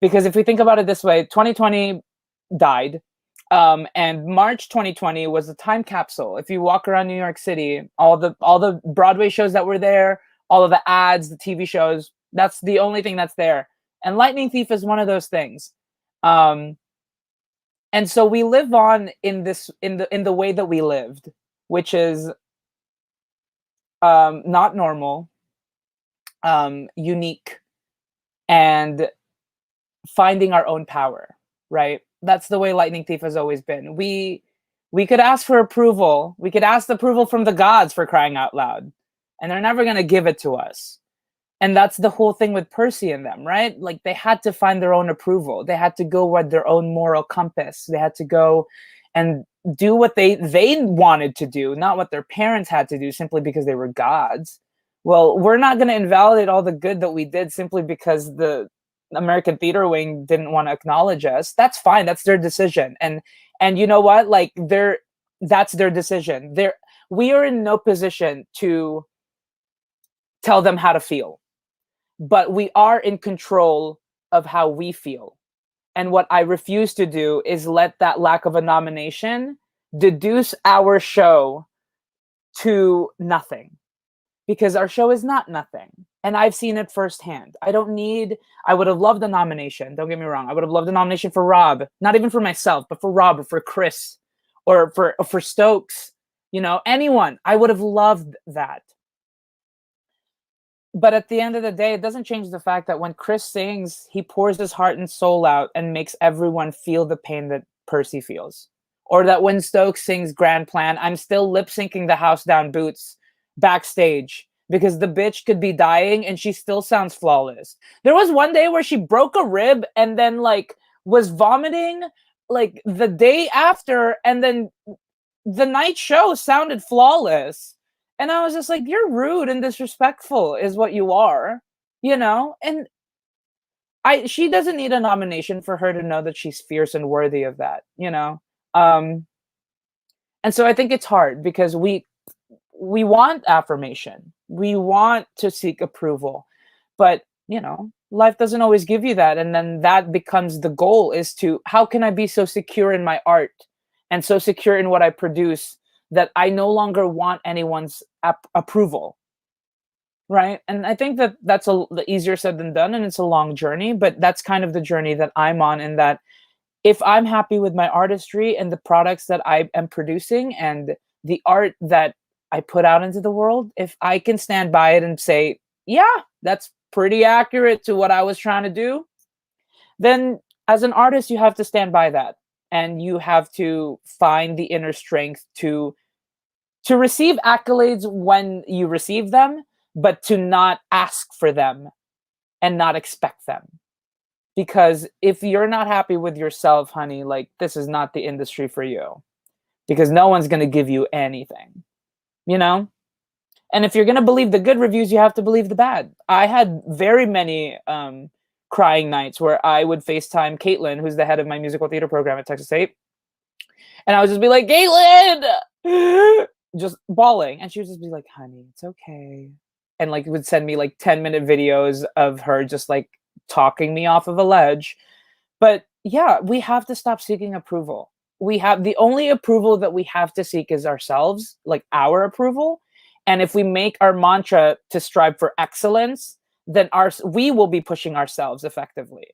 Because if we think about it this way, 2020 died, and March 2020 was a time capsule. If you walk around New York City, all the Broadway shows that were there, all of the ads, the TV shows, that's the only thing that's there. And Lightning Thief is one of those things. And so we live on in the way that we lived, which is not normal, unique, and finding our own power, right? That's the way Lightning Thief has always been. We could ask for approval. We could ask the approval from the gods, for crying out loud, and they're never going to give it to us. And that's the whole thing with Percy and them, right? Like, they had to find their own approval. They had to go with their own moral compass. They had to go and do what they wanted to do, not what their parents had to do, simply because they were gods. Well, we're not going to invalidate all the good that we did simply because the American theater wing didn't want to acknowledge us. That's fine. That's their decision. And you know what? Like, that's their decision. We are in no position to tell them how to feel, but we are in control of how we feel. And what I refuse to do is let that lack of a nomination deduce our show to nothing, because our show is not nothing. And I've seen it firsthand. I would have loved a nomination. Don't get me wrong. I would have loved a nomination for Rob, not even for myself, but for Rob or for Chris or for Stokes, anyone. I would have loved that. But at the end of the day, it doesn't change the fact that when Chris sings, he pours his heart and soul out and makes everyone feel the pain that Percy feels. Or that when Stokes sings Grand Plan, I'm still lip syncing the House Down Boots backstage, because the bitch could be dying and she still sounds flawless. There was one day where she broke a rib and then like was vomiting like the day after, and then the night show sounded flawless. And I was just like, you're rude and disrespectful is what you are, And she doesn't need a nomination for her to know that she's fierce and worthy of that, And so I think it's hard because we want affirmation. We want to seek approval. But, life doesn't always give you that. And then that becomes the goal, is to, how can I be so secure in my art and so secure in what I produce that I no longer want anyone's approval, right? And I think that that's easier said than done, and it's a long journey, but that's kind of the journey that I'm on, in that if I'm happy with my artistry and the products that I am producing and the art that I put out into the world, if I can stand by it and say, yeah, that's pretty accurate to what I was trying to do, then as an artist, you have to stand by that. And you have to find the inner strength to receive accolades when you receive them, but to not ask for them and not expect them. Because if you're not happy with yourself, honey, like, this is not the industry for you, because no one's going to give you anything, And if you're going to believe the good reviews, you have to believe the bad. I had very many crying nights where I would FaceTime Caitlin, who's the head of my musical theater program at Texas State. And I would just be like, Caitlin, just bawling. And she would just be like, honey, it's okay. And like would send me like 10-minute videos of her just like talking me off of a ledge. But yeah, we have to stop seeking approval. The only approval that we have to seek is ourselves, like our approval. And if we make our mantra to strive for excellence, then we will be pushing ourselves effectively.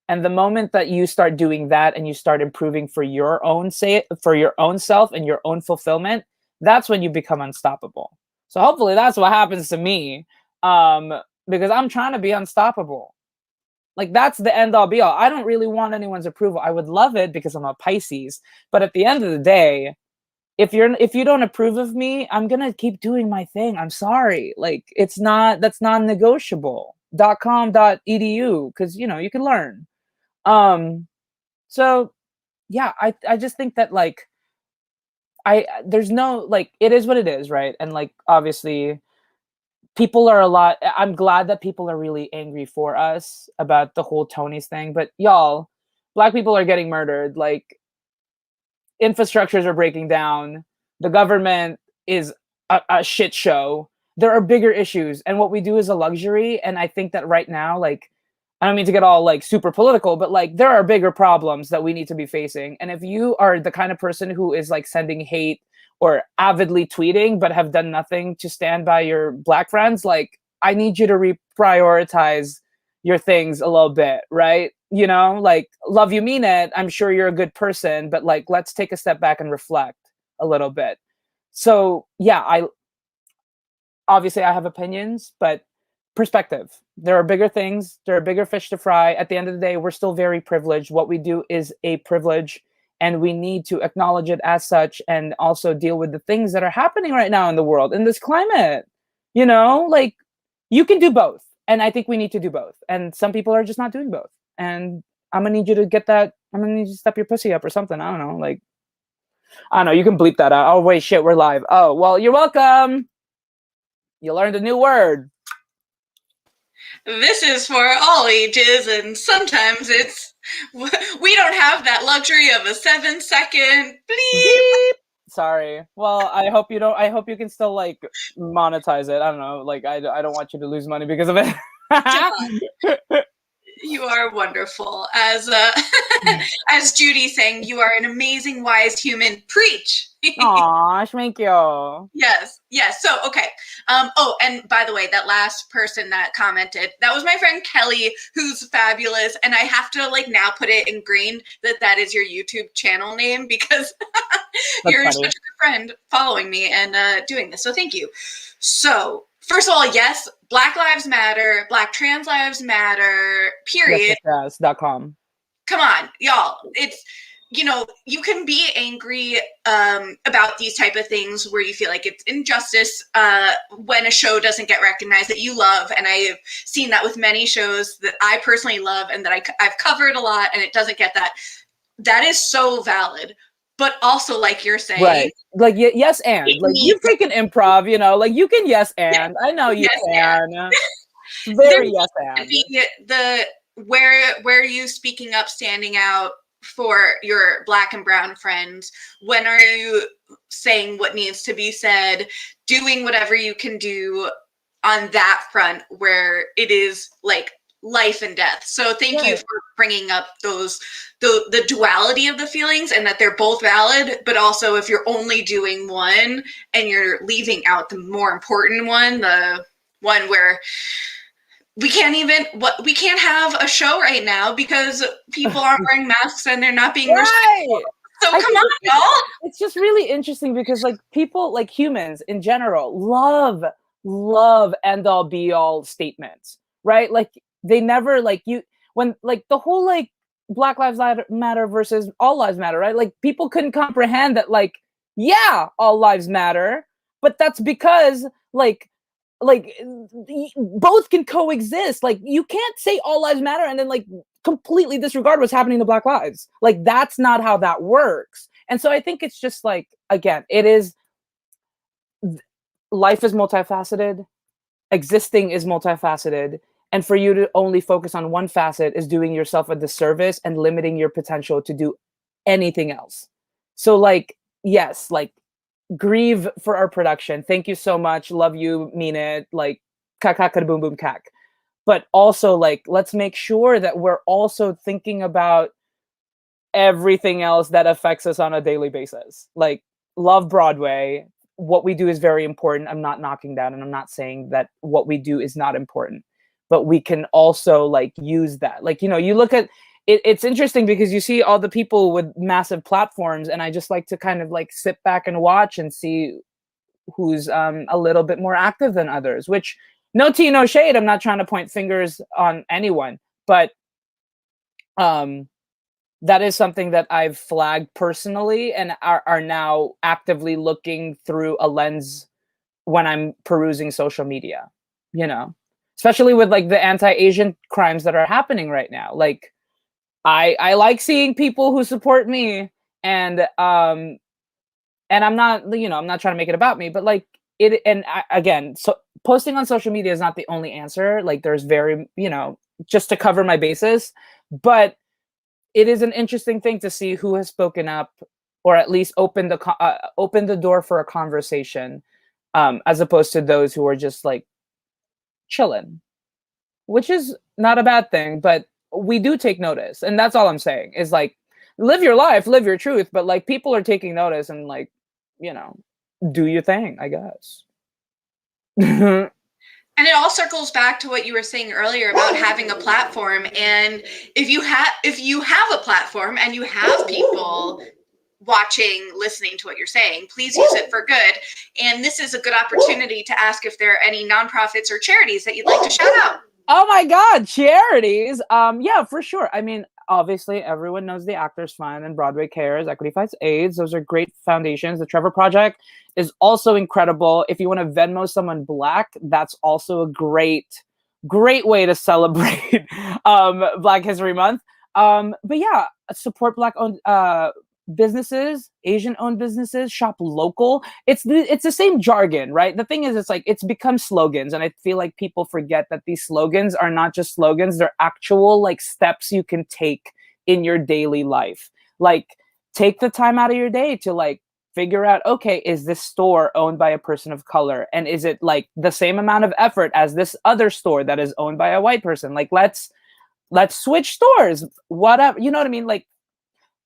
And the moment that you start doing that and you start improving for your own self and your own fulfillment, that's when you become unstoppable. So hopefully that's what happens to me, because I'm trying to be unstoppable. Like, that's the end all be all. I don't really want anyone's approval. I would love it because I'm a Pisces. But at the end of the day, if you don't approve of me, I'm going to keep doing my thing. I'm sorry. Like, that's non-negotiable. .com.edu, because, you can learn. So yeah, I just think that like, there's no, like, it is what it is, right? And like, obviously people are a lot. I'm glad that people are really angry for us about the whole Tony's thing. But y'all, Black people are getting murdered. Like, infrastructures are breaking down. The government is a shit show. There are bigger issues, and what we do is a luxury. And I think that right now, like, I don't mean to get all like super political, but like there are bigger problems that we need to be facing. And if you are the kind of person who is like sending hate or avidly tweeting but have done nothing to stand by your Black friends, like, I need you to reprioritize your things a little bit, right? You know, like, love you, mean it. I'm sure you're a good person, but like, let's take a step back and reflect a little bit. So yeah, I obviously I have opinions, but perspective. There are bigger things. There are bigger fish to fry. At the end of the day, we're still very privileged. What we do is a privilege, and we need to acknowledge it as such, and also deal with the things that are happening right now in the world, in this climate. You know, like, you can do both. And I think we need to do both. And some people are just not doing both. And I'm gonna need you to get that. I'm gonna need you to step your pussy up or something. I don't know. Like, I don't know. You can bleep that out. Oh, wait, shit, we're live. Oh, well, you're welcome. You learned a new word. This is for all ages, and sometimes we don't have that luxury of a 7-second bleep. Sorry. Well, I hope you can still like monetize it. I don't know. Like, I don't want you to lose money because of it. You are wonderful. As Judy saying, you are an amazing, wise human. Preach. Aw, thank you. Yes. So, okay. Oh, and by the way, that last person that commented, that was my friend Kelly, who's fabulous. And I have to like now put it ingrained that is your YouTube channel name, because you're such a good friend following me and doing this. So thank you. So first of all, yes, Black Lives Matter, Black trans lives matter, period. Yes.com. Come on, y'all. It's, you know, you can be angry about these type of things where you feel like it's injustice when a show doesn't get recognized that you love. And I've seen that with many shows that I personally love and that I've covered a lot, and it doesn't get that. That is so valid. But also, like you're saying, right? Like, yes, and like you freaking improv, you know, like you can yes and. I know you can. Very yes and. The where are you speaking up, standing out for your Black and brown friends? When are you saying what needs to be said? Doing whatever you can do on that front where it is like life and death. So thank you for bringing up the duality of the feelings, and that they're both valid, but also if you're only doing one and you're leaving out the more important one, the one where we can't have a show right now because people aren't wearing masks and they're not being respectful. So come on, y'all. It's just really interesting because like people, like humans in general, love end all be all statements, right? Like they never like you when like the whole like Black Lives Matter versus all lives matter, right? Like people couldn't comprehend that like, yeah, all lives matter, but that's because like both can coexist. Like you can't say all lives matter and then like completely disregard what's happening to Black lives. Like that's not how that works. And so I think it's just like, again, it is, life is multifaceted, existing is multifaceted, and for you to only focus on one facet is doing yourself a disservice and limiting your potential to do anything else. So like, yes, like grieve for our production. Thank you so much. Love you, mean it. Like, kaka boom boom kak. But also, like, let's make sure that we're also thinking about everything else that affects us on a daily basis. Like, love Broadway. What we do is very important. I'm not knocking that, and I'm not saying that what we do is not important. But we can also like use that. Like, you know, you look at it's interesting because you see all the people with massive platforms, and I just like to kind of like sit back and watch and see who's a little bit more active than others, which no tea, no shade. I'm not trying to point fingers on anyone, but that is something that I've flagged personally and are now actively looking through a lens when I'm perusing social media, you know, especially with like the anti-Asian crimes that are happening right now. Like, I like seeing people who support me, and I'm not, you know, I'm not trying to make it about me, but like again, so posting on social media is not the only answer. Like there's very, just to cover my bases, but it is an interesting thing to see who has spoken up or at least opened the door for a conversation, as opposed to those who are just like chilling, which is not a bad thing, but we do take notice. And that's all I'm saying is like, live your life, live your truth. But like people are taking notice and like, do your thing, I guess. And it all circles back to what you were saying earlier about having a platform. And if you have a platform and you have people watching, listening to what you're saying, please use it for good. And this is a good opportunity to ask if there are any nonprofits or charities that you'd like to shout out. Oh my God, charities. Yeah, for sure. I mean, obviously everyone knows the Actors Fund and Broadway Cares, Equity Fights AIDS. Those are great foundations. The Trevor Project is also incredible. If you want to Venmo someone Black, that's also a great way to celebrate Black History Month. But yeah, support Black owned businesses, Asian owned businesses, shop local. It's the same jargon, right? The thing is, it's like it's become slogans, and I feel like people forget that these slogans are not just slogans, they're actual like steps you can take in your daily life. Like take the time out of your day to like figure out, okay, is this store owned by a person of color, and is it like the same amount of effort as this other store that is owned by a white person? Like let's switch stores, whatever, you know what I mean? Like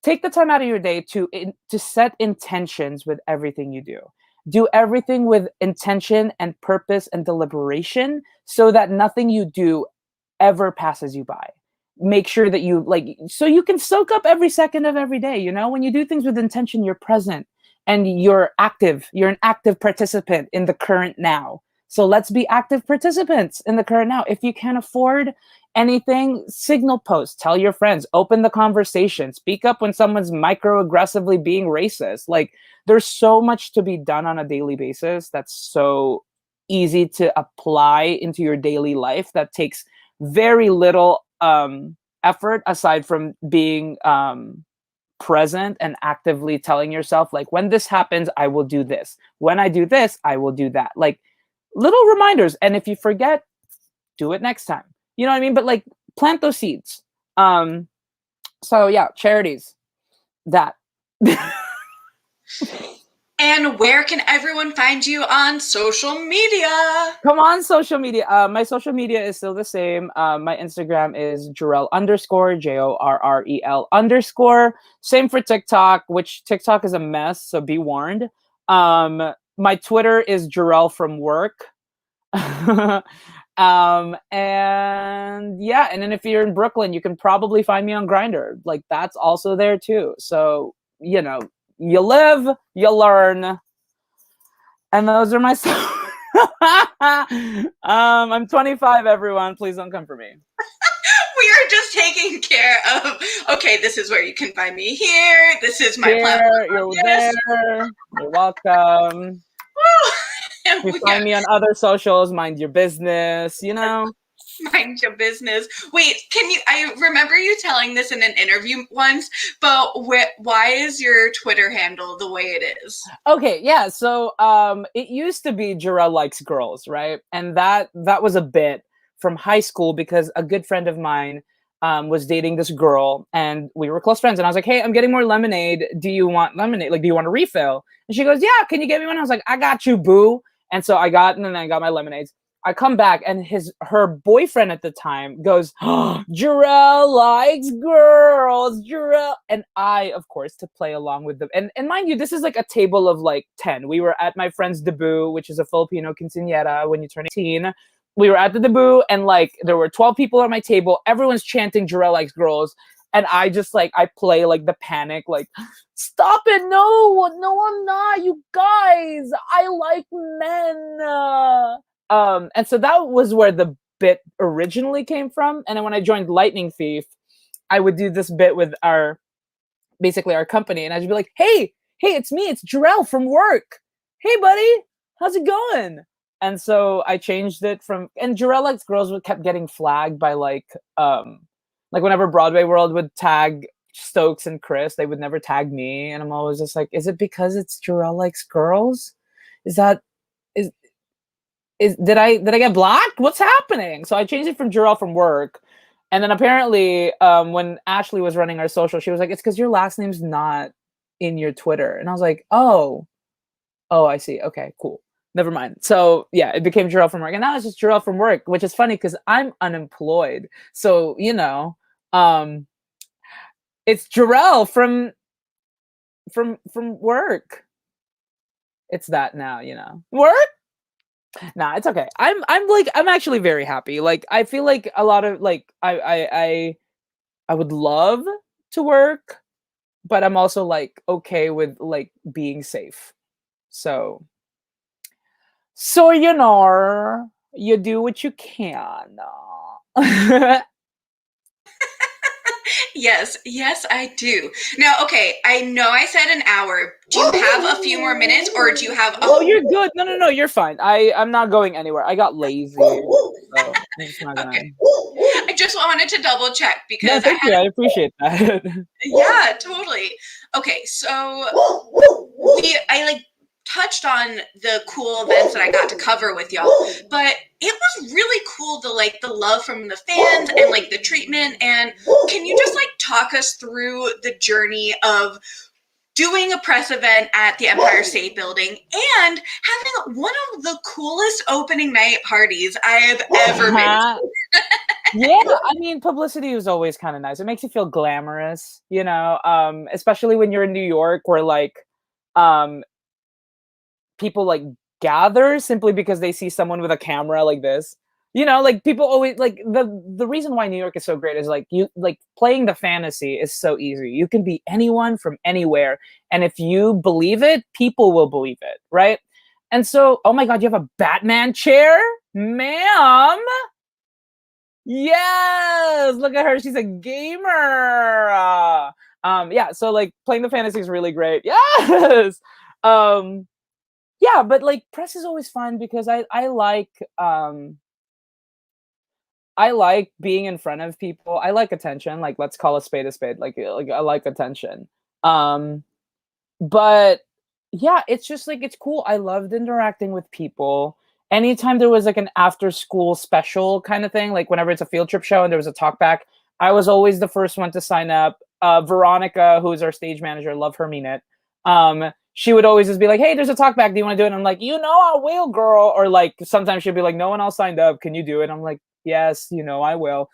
take the time out of your day to set intentions with everything you do. Do everything with intention and purpose and deliberation so that nothing you do ever passes you by. Make sure that you so you can soak up every second of every day. When you do things with intention, you're present and you're active. You're an active participant in the current now. So let's be active participants in the current now. If you can't afford anything, signal post, tell your friends, open the conversation, speak up when someone's microaggressively being racist. Like there's so much to be done on a daily basis that's so easy to apply into your daily life that takes very little effort aside from being present and actively telling yourself, like, when this happens, I will do this. When I do this, I will do that. Like little reminders. And if you forget, do it next time. You know what I mean? But like plant those seeds. So yeah, charities. That. And where can everyone find you on social media? Come on, social media. My social media is still the same. My Instagram is Jorrel _JORREL_. Same for TikTok, which TikTok is a mess, so be warned. My Twitter is Jorrel from work. And yeah, and then if you're in Brooklyn, you can probably find me on Grindr. Like that's also there too. So, you live, you learn. And those are my I'm 25, everyone. Please don't come for me. We are just taking care of, okay, this is where you can find me here. This is my platform. You're there. You're welcome. If you find me on other socials, mind your business, Mind your business. Wait, I remember you telling this in an interview once, but why is your Twitter handle the way it is? Okay, yeah. So it used to be Jorrel Likes Girls, right? And that was a bit from high school because a good friend of mine was dating this girl and we were close friends. And I was like, hey, I'm getting more lemonade. Do you want lemonade? Like, do you want a refill? And she goes, yeah, can you get me one? I was like, I got you, boo. And so I got my lemonades. I come back and her boyfriend at the time goes, oh, Jorrel likes girls, Jorrel. And I, of course, to play along with them. And mind you, this is like a table of like 10. We were at my friend's debut, which is a Filipino quinceañera when you turn 18. We were at the debut and like there were 12 people at my table. Everyone's chanting Jorrel likes girls. And I just like, I play like the panic, like, stop it. No, I'm not. You guys, I like men. And so that was where the bit originally came from. And then when I joined Lightning Thief, I would do this bit with our company. And I'd be like, hey, it's me. It's Jorrel from work. Hey, buddy, how's it going? And so I changed it and Jorrel Likes Girls kept getting flagged by like whenever Broadway World would tag Stokes and Chris, they would never tag me. And I'm always just like, is it because it's Jorrel Likes Girls? did I get blocked? What's happening? So I changed it from Jorrel from work. And then apparently, when Ashley was running our social, she was like, it's because your last name's not in your Twitter. And I was like, oh, I see. Okay, cool. Never mind. So yeah, it became Jorrel from work. And now it's just Jorrel from work, which is funny because I'm unemployed. So, it's Jorrel from work. It's that now, Work? Nah, it's okay. I'm actually very happy. Like I feel like a lot of like I would love to work, but I'm also like okay with like being safe. So you do what you can. Yes, I do. Now, okay, I know I said an hour. Do you have a few more minutes, or do you have? Oh, you're good. No, you're fine. I'm not going anywhere. I got lazy, so I'm just not gonna. Okay. I just wanted to double check because No, thank you. I appreciate that. Yeah, totally. Okay, so I like touched on the cool events that I got to cover with y'all, but it was really cool to like the love from the fans and like the treatment. And can you just like talk us through the journey of doing a press event at the Empire State Building and having one of the coolest opening night parties I have ever been to? Yeah, I mean, publicity is always kind of nice. It makes you feel glamorous, especially when you're in New York where like people like gather simply because they see someone with a camera like this. Like people always like the reason why New York is so great is like you like playing the fantasy is so easy. You can be anyone from anywhere, and if you believe it, people will believe it, right? And so, oh my God, you have a Batman chair, ma'am. Yes, look at her. She's a gamer. Yeah. So like playing the fantasy is really great. Yes. Um, yeah, but like press is always fun because I like being in front of people. I like attention. Like let's call a spade a spade. Like I like attention. Um, but yeah, it's just like it's cool. I loved interacting with people. Anytime there was like an after school special kind of thing, like whenever it's a field trip show and there was a talk back, I was always the first one to sign up. Veronica, who's our stage manager, love her, mean it. She would always just be like, "Hey, there's a talk back. Do you want to do it?" And I'm like, I will, girl." Or like sometimes she'd be like, "No one else signed up. Can you do it?" I'm like, "Yes, I will."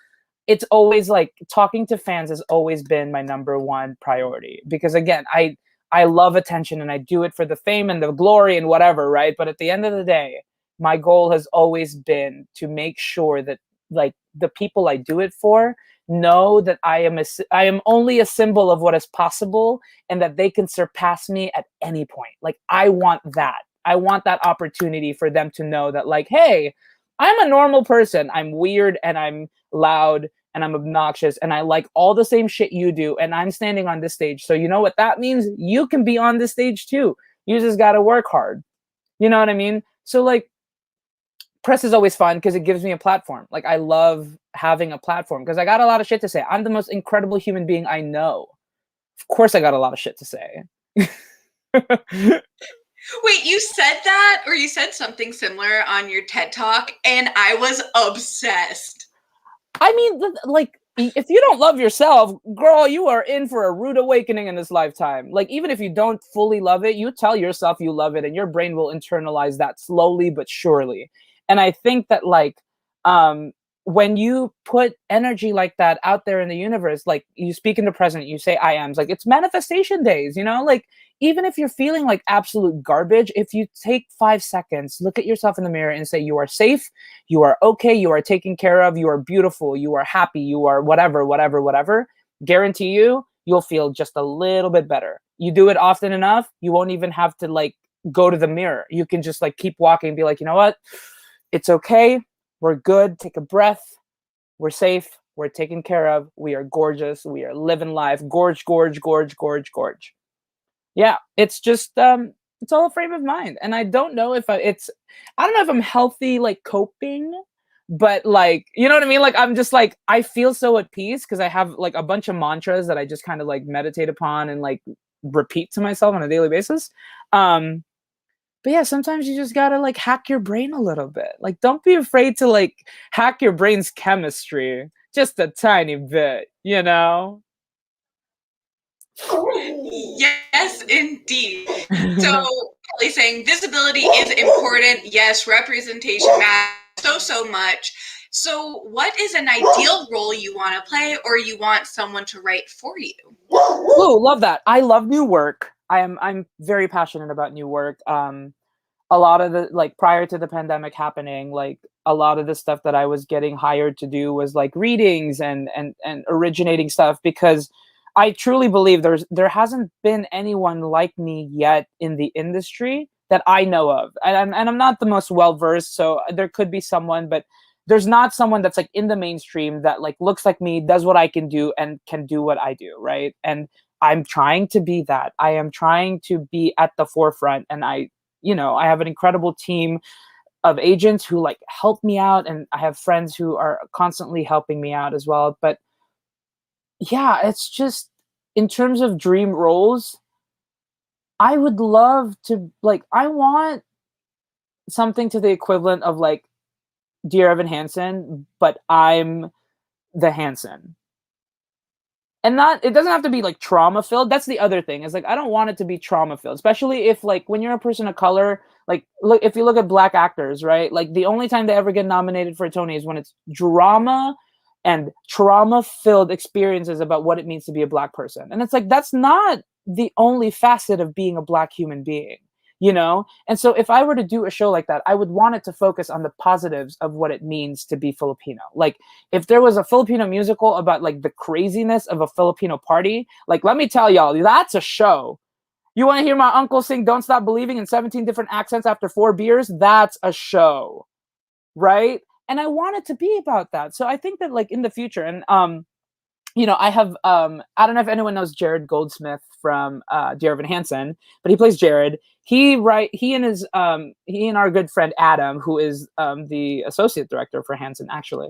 It's always like talking to fans has always been my number one priority because again, I love attention and I do it for the fame and the glory and whatever, right? But at the end of the day, my goal has always been to make sure that like the people I do it for know that I am only a symbol of what is possible and that they can surpass me at any point. Like I want that. I want that opportunity for them to know that like, hey, I'm a normal person. I'm weird and I'm loud and I'm obnoxious and I like all the same shit you do and I'm standing on this stage. So you know what that means? You can be on this stage too. You just got to work hard. You know what I mean? So like press is always fun because it gives me a platform. Like I love having a platform because I got a lot of shit to say. I'm the most incredible human being I know. Of course I got a lot of shit to say. Wait, you said that or you said something similar on your TED Talk and I was obsessed. I mean, like, if you don't love yourself, girl, you are in for a rude awakening in this lifetime. Like, even if you don't fully love it, you tell yourself you love it and your brain will internalize that slowly but surely. And I think that, like, when you put energy like that out there in the universe, like you speak in the present, you say I am, like it's manifestation days, like even if you're feeling like absolute garbage, if you take 5 seconds, look at yourself in the mirror and say, you are safe, you are okay, you are taken care of, you are beautiful, you are happy, you are whatever, guarantee you'll feel just a little bit better. You do it often enough, you won't even have to like go to the mirror. You can just like keep walking and be like, you know what? It's okay. We're good. Take a breath. We're safe. We're taken care of. We are gorgeous. We are living life. Gorge. Yeah, it's just it's all a frame of mind, and I don't know if I don't know if I'm healthy like coping, but like you know what I mean. Like I'm just like I feel so at peace because I have like a bunch of mantras that I just kind of like meditate upon and like repeat to myself on a daily basis. But yeah, sometimes you just gotta like hack your brain a little bit. Like, don't be afraid to like hack your brain's chemistry just a tiny bit, you know? Yes, indeed. So Kelly saying visibility is important. Yes, representation matters so much. So what is an ideal role you want to play or you want someone to write for you? Ooh, love that. I love new work. I'm very passionate about new work. A lot of the like prior to the pandemic happening, like a lot of the stuff that I was getting hired to do was like readings and originating stuff, because I truly believe there hasn't been anyone like me yet in the industry that I know of. And I'm not the most well versed, so there could be someone, but there's not someone that's like in the mainstream that like looks like me, does what I can do, and can do what I do, right? And I'm trying to be that. I am trying to be at the forefront, and I have an incredible team of agents who like help me out, and I have friends who are constantly helping me out as well. But yeah, it's just in terms of dream roles, I would love to like I want something to the equivalent of like Dear Evan Hansen, but I'm the Hansen. And not it doesn't have to be like trauma filled. That's the other thing. Is like I don't want it to be trauma filled, especially if like when you're a person of color, like look if you look at black actors, right? Like the only time they ever get nominated for a Tony is when it's drama and trauma filled experiences about what it means to be a black person. And it's like that's not the only facet of being a black human being, you know? And so if I were to do a show like that, I would want it to focus on the positives of what it means to be Filipino. Like if there was a Filipino musical about like the craziness of a Filipino party, like let me tell y'all, that's a show. You want to hear my uncle sing Don't Stop Believing in 17 different accents after 4 beers? That's a show, right? And I want it to be about that. So I think that like in the future, and I have I don't know if anyone knows Jared Goldsmith from Dear Evan Hansen, but he plays Jared. He and our good friend Adam, who is the associate director for Hansen, actually.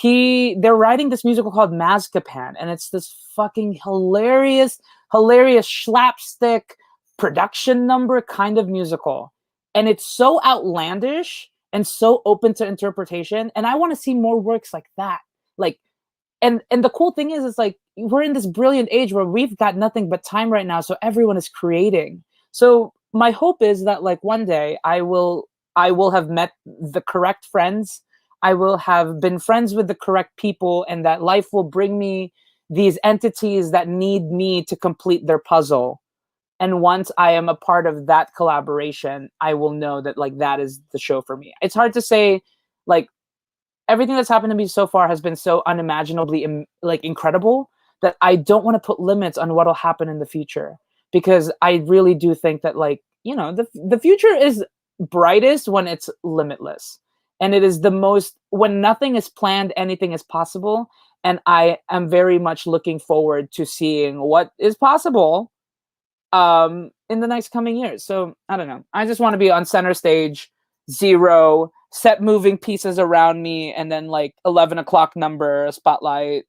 They're writing this musical called Mazkapan, and it's this fucking hilarious slapstick production number kind of musical. And it's so outlandish and so open to interpretation. And I want to see more works like that. Like and the cool thing is like we're in this brilliant age where we've got nothing but time right now, so everyone is creating. So my hope is that like one day I will have met the correct friends, I will have been friends with the correct people, and that life will bring me these entities that need me to complete their puzzle. And once I am a part of that collaboration, I will know that like that is the show for me. It's hard to say, like everything that's happened to me so far has been so unimaginably like incredible that I don't want to put limits on what'll happen in the future, because I really do think that like the future is brightest when it's limitless, and it is the most when nothing is planned, anything is possible. And I am very much looking forward to seeing what is possible in the next coming years. So I don't know. I just want to be on center stage, zero, set moving pieces around me, and then like 11 o'clock number, a spotlight.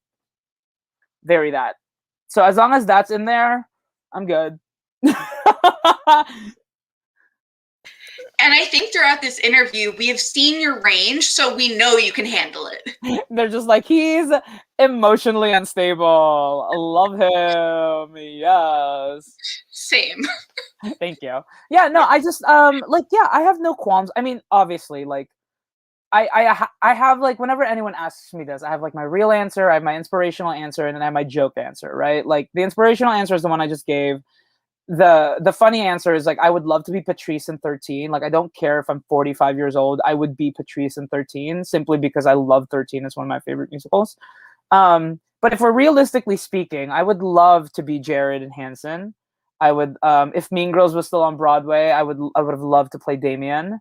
Very that. So as long as that's in there, I'm good. And I think throughout this interview, we have seen your range, so we know you can handle it. They're just like, he's emotionally unstable. Love him. Yes. Same. Thank you. Yeah, no, I just like yeah, I have no qualms. I mean, obviously, like I have like whenever anyone asks me this, I have like my real answer, I have my inspirational answer, and then I have my joke answer, right? Like the inspirational answer is the one I just gave. The funny answer is like I would love to be Patrice in 13. Like I don't care if I'm 45 years old, I would be Patrice in 13 simply because I love 13. It's one of my favorite musicals. But if we're realistically speaking, I would love to be Jared and Hansen. I would if Mean Girls was still on Broadway, I would have loved to play Damien.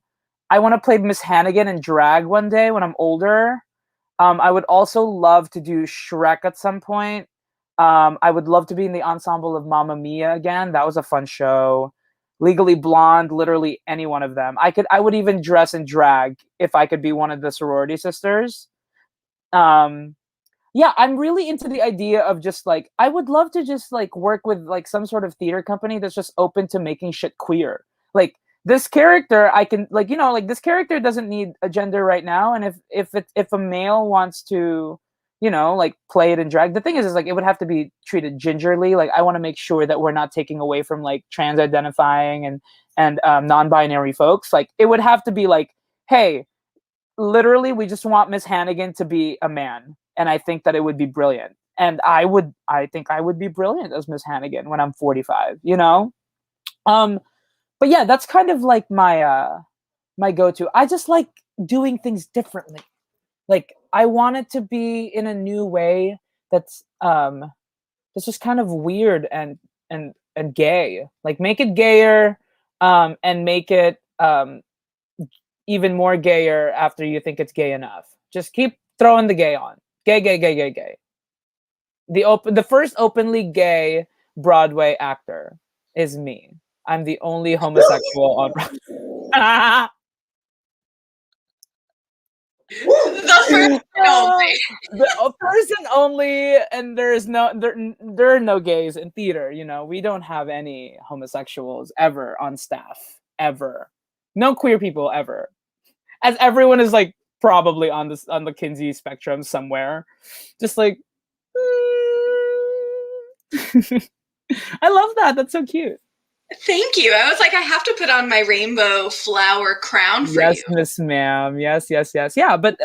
I want to play Miss Hannigan in drag one day when I'm older. I would also love to do Shrek at some point. I would love to be in the ensemble of Mamma Mia again. That was a fun show. Legally Blonde, literally any one of them. I would even dress in drag if I could be one of the sorority sisters. Um, yeah, I'm really into the idea of just like I would love to just like work with like some sort of theater company that's just open to making shit queer. Like this character, I can, like, like, this character doesn't need a gender right now, and if a male wants to, like, play it in drag, the thing is like, it would have to be treated gingerly. Like, I want to make sure that we're not taking away from, like, trans identifying and non-binary folks. Like, it would have to be like, hey, literally, we just want Miss Hannigan to be a man, and I think that it would be brilliant. And I think I would be brilliant as Miss Hannigan when I'm 45. But yeah, that's kind of like my go-to. I just like doing things differently. Like, I want it to be in a new way that's just kind of weird and gay. Like, make it gayer, and make it even more gayer after you think it's gay enough. Just keep throwing the gay on. Gay, gay, gay, gay, gay. The first openly gay Broadway actor is me. I'm the only homosexual on Broadway. The first and only. The first and only, and there are no gays in theater. We don't have any homosexuals ever on staff, ever. No queer people ever, as everyone is, like, probably on the Kinsey spectrum somewhere, just like. I love that. That's so cute. Thank you. I was like, I have to put on my rainbow flower crown for you. Yes, Miss Ma'am. Yes, yes, yes. Yeah, but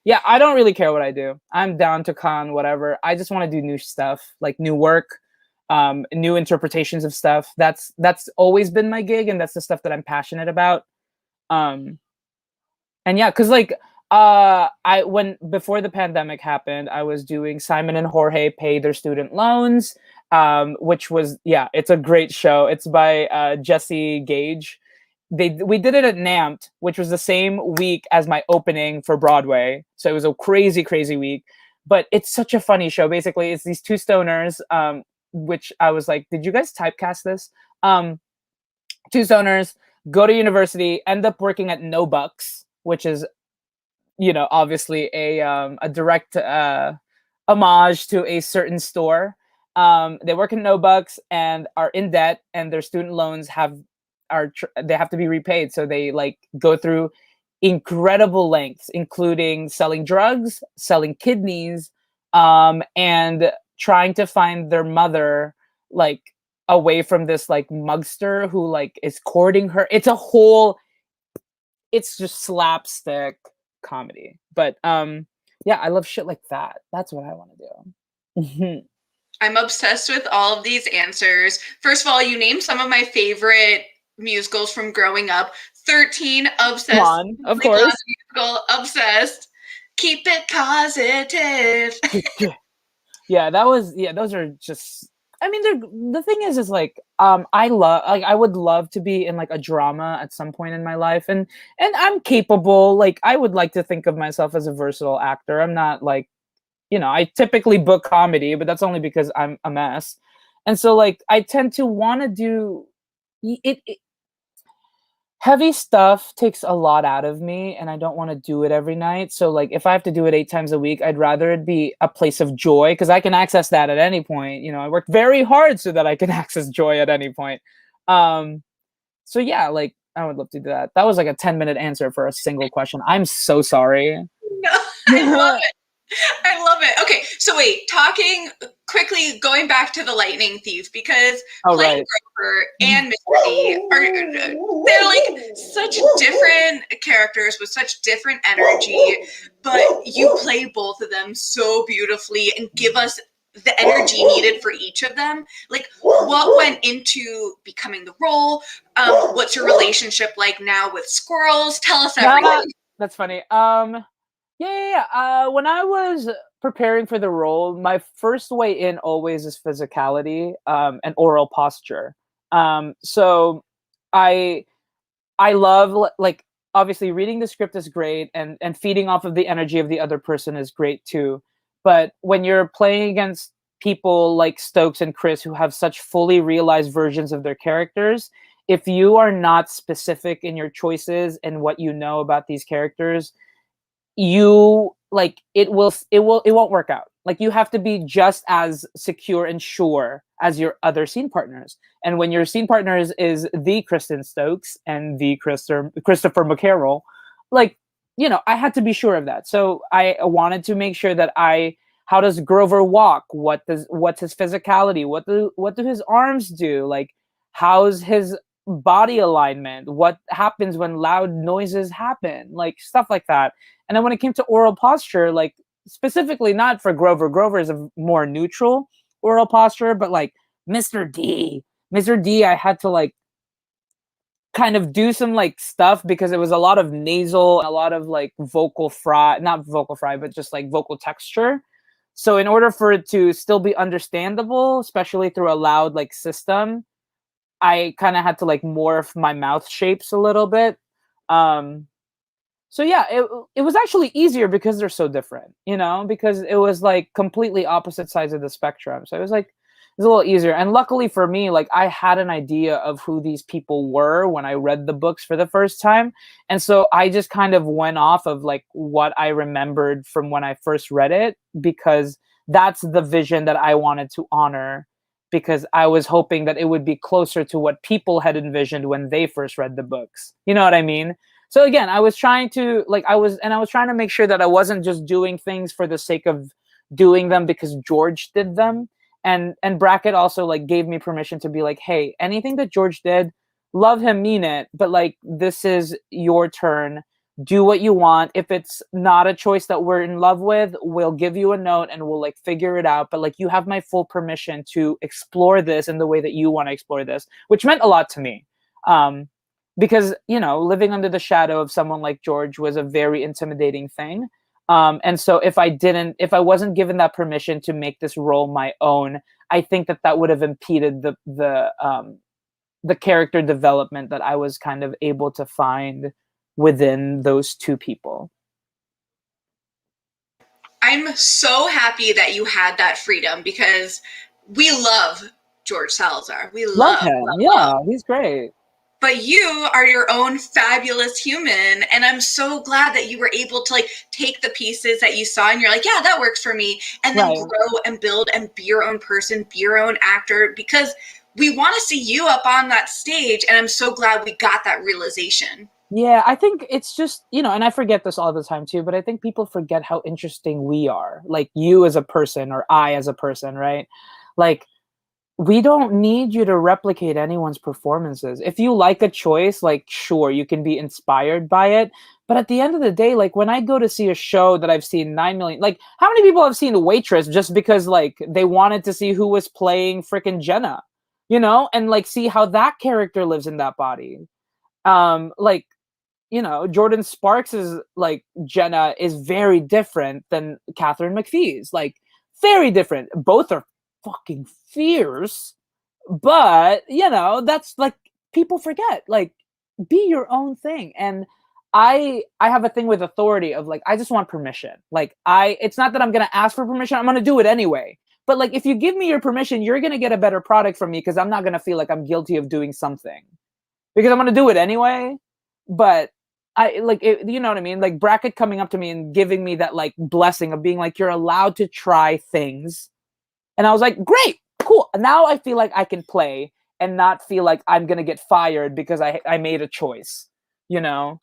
yeah, I don't really care what I do. I'm down to con whatever. I just want to do new stuff, like new work, new interpretations of stuff. That's always been my gig, and that's the stuff that I'm passionate about. And yeah, because, like, before the pandemic happened, I was doing Simon and Jorge Pay Their Student Loans, which was, yeah, it's a great show. It's by Jesse Gage. We did it at NAMT, which was the same week as my opening for Broadway. So it was a crazy, crazy week. But it's such a funny show. Basically, it's these two stoners, which I was like, did you guys typecast this? Two stoners go to university, end up working at No Bucks, which is, obviously a direct homage to a certain store. They work in No Bucks and are in debt, and their student loans they have to be repaid. So they, like, go through incredible lengths, including selling drugs, selling kidneys, and trying to find their mother, like, away from this, like, mugster who, like, is courting her. It's just slapstick comedy. But yeah, I love shit like that. That's what I want to do. I'm obsessed with all of these answers. First of all, you named some of my favorite musicals from growing up. 13, obsessed. Come on, of course. Musical, obsessed. Keep it positive. Yeah, those are just, I mean, the thing is like, I would love to be in, like, a drama at some point in my life, and I'm capable. Like, I would like to think of myself as a versatile actor. I'm not, like, I typically book comedy, but that's only because I'm a mess. And so, like, I tend to want to do it. Heavy stuff takes a lot out of me, and I don't want to do it every night. So, like, if I have to do it 8 times a week, I'd rather it be a place of joy, because I can access that at any point. I worked very hard so that I can access joy at any point. So yeah, like, I would love to do that. That was like a 10-minute answer for a single question. I'm so sorry. No, I love it. I love it. Okay, so wait, going back to the Lightning Thief, because playing Grover and Mr. D they're like such different characters with such different energy, but you play both of them so beautifully and give us the energy needed for each of them. Like, what went into becoming the role? What's your relationship like now with squirrels? Tell us everything. That's funny. Yeah. When I was preparing for the role, my first way in always is physicality, and oral posture. So I love, like, obviously reading the script is great, and feeding off of the energy of the other person is great too. But when you're playing against people like Stokes and Chris, who have such fully realized versions of their characters, if you are not specific in your choices and what you know about these characters, it won't work out. Like you have to be just as secure and sure as your other scene partners. And when your scene partners is the Kristen Stokes and the Christopher McCarroll, like, you know, I had to be sure of that. So I wanted to make sure that how does Grover walk? What's his physicality? What do his arms do? Like, how's his body alignment? What happens when loud noises happen? Like stuff like that. And then when it came to oral posture, like specifically not for Grover. Grover is a more neutral oral posture, but like Mr. D, I had to like kind of do some like stuff because it was a lot of nasal, a lot of like not vocal fry, but just like vocal texture. So in order for it to still be understandable, especially through a loud like system, I kind of had to like morph my mouth shapes a little bit. So yeah, it was actually easier because they're so different, you know, because it was like completely opposite sides of the spectrum. So it was a little easier. And luckily for me, like I had an idea of who these people were when I read the books for the first time. And so I just kind of went off of like what I remembered from when I first read it, because that's the vision that I wanted to honor, because I was hoping that it would be closer to what people had envisioned when they first read the books. You know what I mean? So again, I was trying to make sure that I wasn't just doing things for the sake of doing them because George did them. And Brackett also like gave me permission to be like, hey, anything that George did, love him, mean it, but like this is your turn. Do what you want. If it's not a choice that we're in love with, we'll give you a note and we'll like figure it out. But like you have my full permission to explore this in the way that you want to explore this, which meant a lot to me. Because, you know, living under the shadow of someone like George was a very intimidating thing. And so if I wasn't given that permission to make this role my own, I think that would have impeded the character development that I was kind of able to find within those two people. I'm so happy that you had that freedom, because we love George Salazar. We Love love, him. love, Yeah, love. he's great. But you are your own fabulous human, and I'm so glad that you were able to like take the pieces that you saw and you're like, yeah, that works for me, and then Right. grow and build and be your own person, be your own actor, because we want to see you up on that stage, and I'm so glad we got that realization. Yeah, I think it's just, you know, and I forget this all the time too, but I think people forget how interesting we are. Like you as a person or I as a person, right? Like we don't need you to replicate anyone's performances. If you like a choice, like sure, you can be inspired by it. But at the end of the day, like when I go to see a show that I've seen 9 million, like how many people have seen The Waitress just because like they wanted to see who was playing frickin' Jenna, you know, and like see how that character lives in that body. Like, you know, Jordan Sparks's like Jenna is very different than Catherine McPhee's, like very different. Both are fucking fierce, but you know, that's like people forget. Like, be your own thing. And I have a thing with authority of like I just want permission. Like it's not that I'm gonna ask for permission, I'm gonna do it anyway. But like if you give me your permission, you're gonna get a better product from me because I'm not gonna feel like I'm guilty of doing something. Because I'm gonna do it anyway. But I like it, you know what I mean? Like Brackett coming up to me and giving me that like blessing of being like, you're allowed to try things. And I was like, great, cool. Now I feel like I can play and not feel like I'm gonna get fired because I made a choice, you know?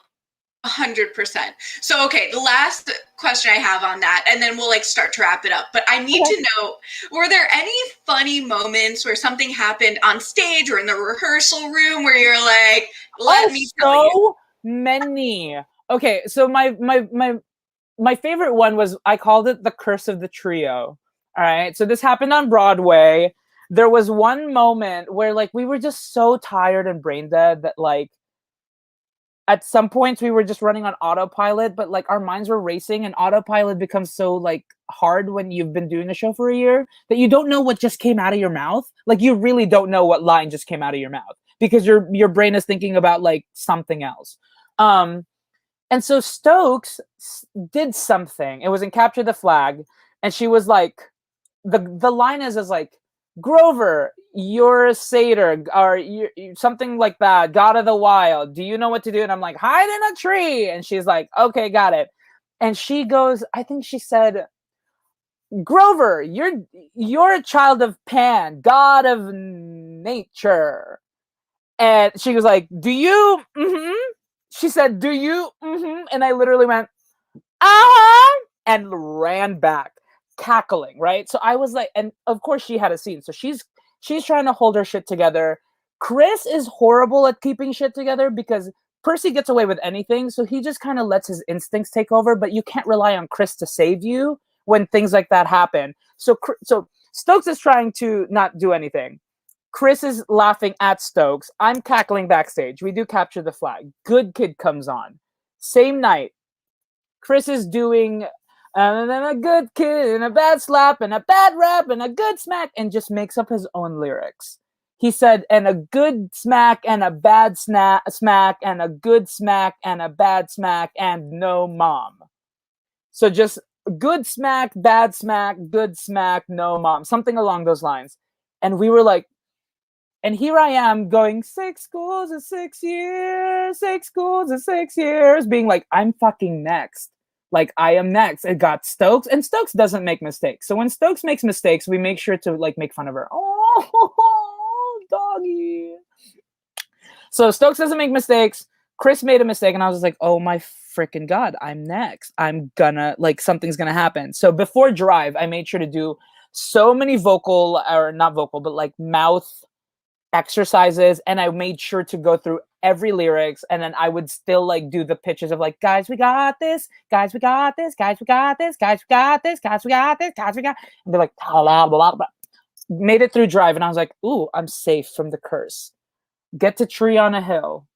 100%. So, okay, the last question I have on that, and then we'll like start to wrap it up. But I need to know, were there any funny moments where something happened on stage or in the rehearsal room where you're like, let me tell you? So many. Okay, so my favorite one was I called it the curse of the trio. All right. So this happened on Broadway. There was one moment where like we were just so tired and brain dead that like at some points we were just running on autopilot, but like our minds were racing, and autopilot becomes so like hard when you've been doing a show for a year that you don't know what just came out of your mouth. Like you really don't know what line just came out of your mouth because your brain is thinking about like something else. And so Stokes did something. It was in Capture the Flag, and she was like, the line is like, Grover, you're a satyr, or you something like that, God of the Wild. Do you know what to do? And I'm like, hide in a tree. And she's like, okay, got it. And she goes, I think she said, Grover, you're a child of Pan, god of nature. And she was like, do you? Mm-hmm. She said, do you? Mm-hmm. And I literally went, uh-huh, and ran back, cackling, right? So I was like, and of course she had a scene. So she's trying to hold her shit together. Chris is horrible at keeping shit together because Percy gets away with anything, so he just kind of lets his instincts take over, but you can't rely on Chris to save you when things like that happen. So Stokes is trying to not do anything. Chris is laughing at Stokes. I'm cackling backstage. We do capture the flag. Good Kid comes on. Same night, Chris is doing and then a good kid and a bad slap and a bad rap and a good smack and just makes up his own lyrics. He said, and a good smack and a bad smack and a good smack and a bad smack and no mom. So just good smack, good smack, no mom. Something along those lines. And we were like, and here I am going 6 schools in 6 years, 6 schools in 6 years, being like, I'm fucking next. Like, I am next. It got Stokes, and Stokes doesn't make mistakes. So when Stokes makes mistakes, we make sure to like make fun of her. Oh, doggy. So Stokes doesn't make mistakes. Chris made a mistake, and I was like, oh my freaking God, I'm next. I'm gonna, like, something's gonna happen. So before Drive, I made sure to do so many vocal, or not vocal, but like mouth exercises, and I made sure to go through every lyrics, and then I would still like do the pitches of like, guys, we got this, guys, we got this, guys, we got this, guys, we got this, guys, we got this, guys, we got, and they're like, blah, blah, blah, blah. Made it through Drive, and I was like, ooh, I'm safe from the curse. Get to Tree on a Hill,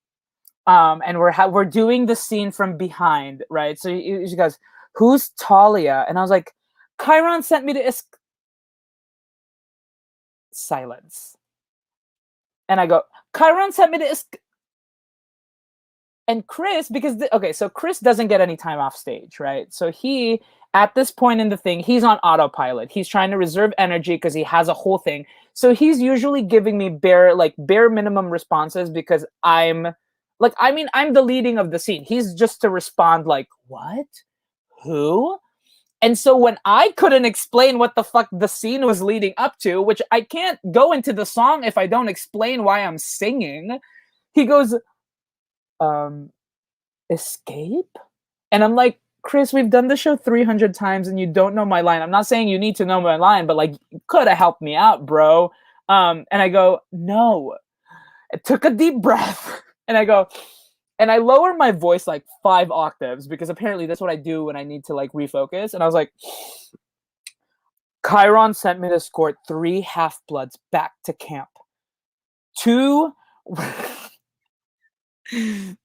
and we're doing the scene from behind, right? So she goes, who's Talia? And I was like, Chiron sent me to silence. And I go, Chiron sent me to and Chris, because so Chris doesn't get any time off stage, right? So he, at this point in the thing, he's on autopilot. He's trying to reserve energy because he has a whole thing. So he's usually giving me bare minimum responses because I'm the leading of the scene. He's just to respond like, what? Who? And so when I couldn't explain what the fuck the scene was leading up to, which I can't go into the song if I don't explain why I'm singing, he goes, escape? And I'm like, Chris, we've done the show 300 times and you don't know my line. I'm not saying you need to know my line, but like, you could have helped me out, bro. And I go, no. I took a deep breath and I go, and I lower my voice like 5 octaves because apparently that's what I do when I need to like refocus. And I was like, Chiron sent me to escort 3 half-bloods back to camp. 2 I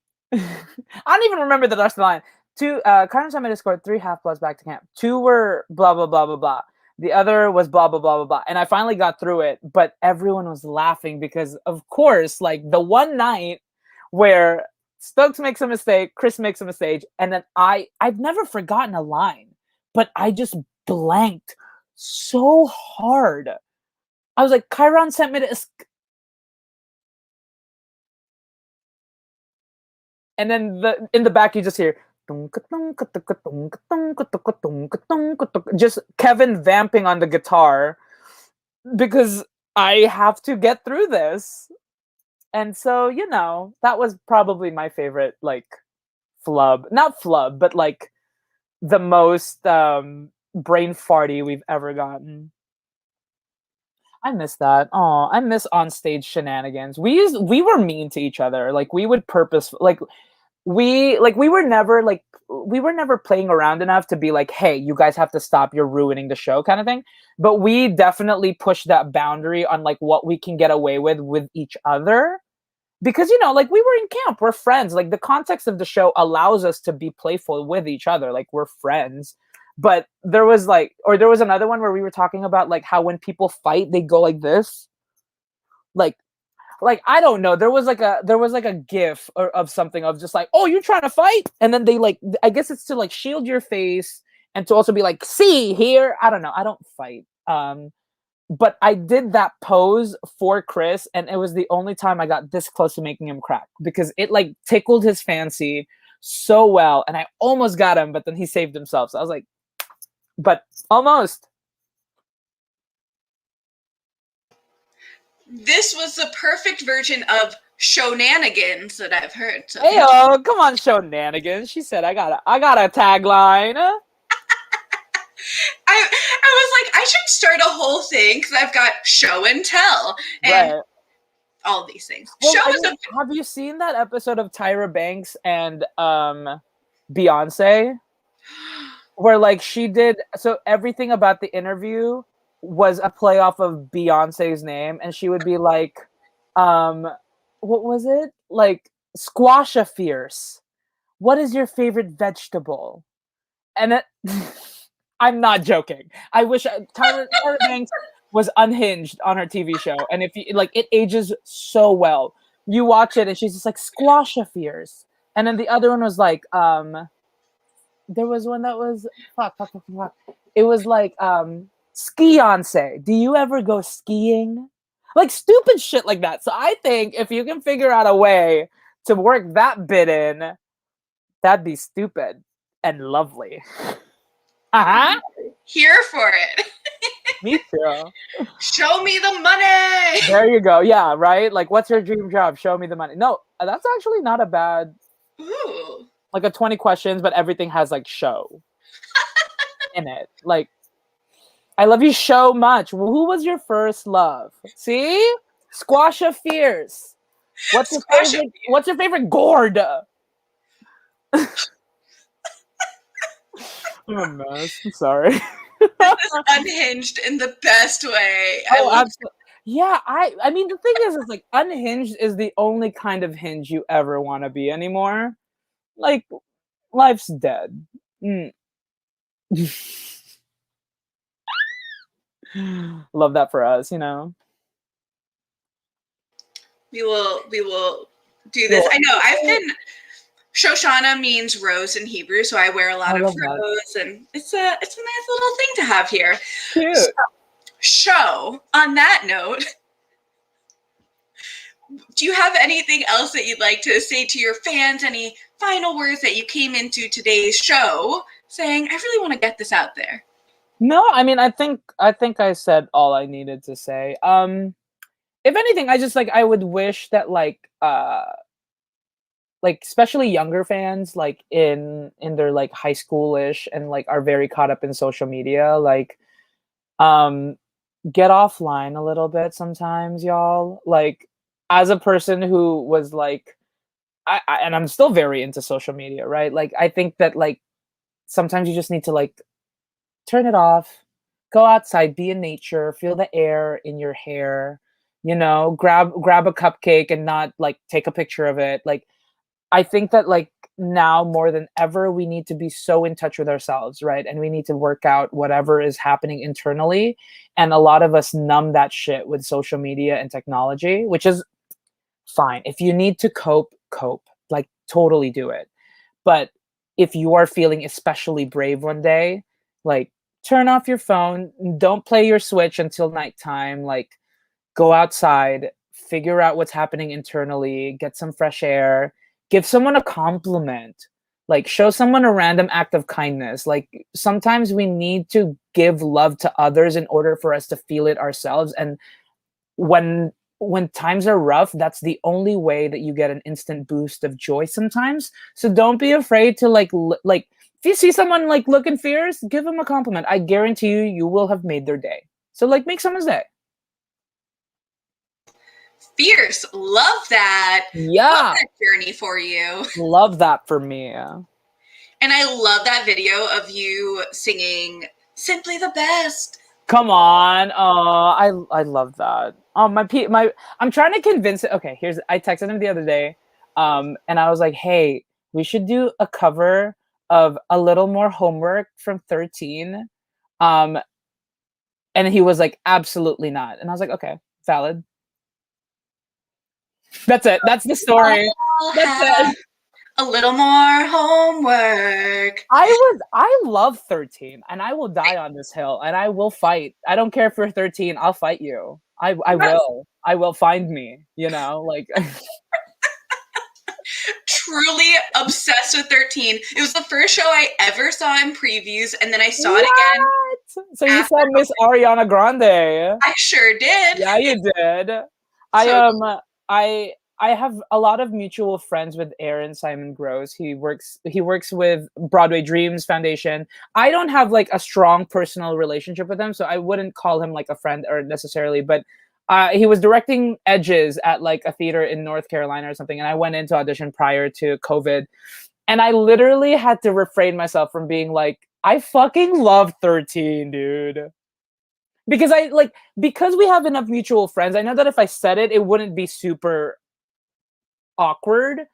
don't even remember the rest of the line. 2 Chiron sent me to escort 3 half-bloods back to camp. 2 were blah blah blah blah blah. The other was blah blah blah blah blah. And I finally got through it, but everyone was laughing because of course, like the one night where Stokes makes a mistake, Chris makes a mistake, and then I've never forgotten a line, but I just blanked so hard. I was like, Chiron sent me to and then in the back you just hear just Kevin vamping on the guitar because I have to get through this. And so, that was probably my favorite, like, flub. Not flub, but, like, the most brain farty we've ever gotten. I miss that. Oh, I miss on-stage shenanigans. We were mean to each other. Like, we would we were never playing around enough to be like, hey, you guys have to stop, you're ruining the show kind of thing. But we definitely pushed that boundary on, like, what we can get away with each other. Because, like, we were in camp, we're friends. Like, the context of the show allows us to be playful with each other. Like, we're friends. But there was another one where we were talking about, like, how when people fight, they go like this. Like, I don't know. There was like a gif of something of just like, oh, you're trying to fight? And then they, like, I guess it's to, like, shield your face and to also be like, see here. I don't know. I don't fight. But I did that pose for Chris, and it was the only time I got this close to making him crack because it, like, tickled his fancy so well, and I almost got him, but then he saved himself. So I was like, but almost. This was the perfect version of Shonanigans that I've heard. So Hey, oh, come on, Shonanigans. She said, I got a tagline. I was like, I should start a whole thing because I've got show and tell and Right. all these things. Well, Show I is mean, a have you seen that episode of Tyra Banks and Beyonce? Where like she did so everything about the interview was a play off of Beyonce's name, and she would be like, what was it? Like squasha fierce. What is your favorite vegetable? And it, I'm not joking. I wish Tyra Banks was unhinged on her TV show, and if you like, it ages so well. You watch it, and she's just like squasha fierce, and then the other one was like, there was one that was fuck. It was like ski-once. Do you ever go skiing? Like stupid shit like that. So I think if you can figure out a way to work that bit in, that'd be stupid and lovely. Uh-huh. here for it. Me too. Show me the money. There you go. Yeah, right? Like what's your dream job? Show me the money. No, that's actually not a bad Ooh. like a 20 questions, but everything has like show in it. Like I love you so much. Who was your first love? See? Squash of fears. What's your Squash favorite? What's your favorite gourd? I'm a mess. I'm sorry. Unhinged in the best way. Oh, absolutely. Yeah, I mean the thing is like unhinged is the only kind of hinge you ever want to be anymore. Like life's dead. Mm. Love that for us, you know. We will do this. I know I've been Shoshana means rose in Hebrew, so I wear a lot of rose, and it's a nice little thing to have here. Cute. So, show. On that note, do you have anything else that you'd like to say to your fans? Any final words that you came into today's show saying, I really want to get this out there? No, I mean I think I said all I needed to say. If anything, I just like I would wish that like especially younger fans like in their like high schoolish and like are very caught up in social media, like get offline a little bit sometimes, y'all. Like as a person who was like I and I'm still very into social media, right? Like I think that like sometimes you just need to like turn it off, go outside, be in nature, feel the air in your hair, you know, grab a cupcake and not like take a picture of it. Like I think that like now more than ever we need to be so in touch with ourselves, right? And we need to work out whatever is happening internally. And a lot of us numb that shit with social media and technology, which is fine. If you need to cope, like totally do it. But if you are feeling especially brave one day, like turn off your phone, don't play your Switch until nighttime, like go outside, figure out what's happening internally, get some fresh air, give someone a compliment, like show someone a random act of kindness. Like sometimes we need to give love to others in order for us to feel it ourselves. And when times are rough, that's the only way that you get an instant boost of joy sometimes. So don't be afraid to like if you see someone like looking fierce, give them a compliment. I guarantee you, you will have made their day. So like make someone's day. Fierce. Love that. Yeah. Love that journey for you. Love that for me. And I love that video of you singing Simply the Best. Come on. Oh, I love that. Oh, I'm trying to convince it. Okay, I texted him the other day. And I was like, hey, we should do a cover of A Little More Homework from 13. And he was like, absolutely not. And I was like, okay, valid. That's it. That's the story. That's it. A little more homework. I love 13 and I will die on this hill and I will fight. I don't care if you're 13, I'll fight you. I will. I will find me, you know, like truly obsessed with 13. It was the first show I ever saw in previews, and then I saw it again. So you saw Miss Ariana Grande. I sure did. Yeah, you did. I So I have a lot of mutual friends with Aaron Simon Gross. He works with Broadway Dreams Foundation. I don't have like a strong personal relationship with him, so I wouldn't call him like a friend or necessarily. But he was directing Edges at like a theater in North Carolina or something, and I went into audition prior to COVID, and I literally had to refrain myself from being like, I fucking love 13, dude. Because because we have enough mutual friends, I know that if I said it, it wouldn't be super awkward,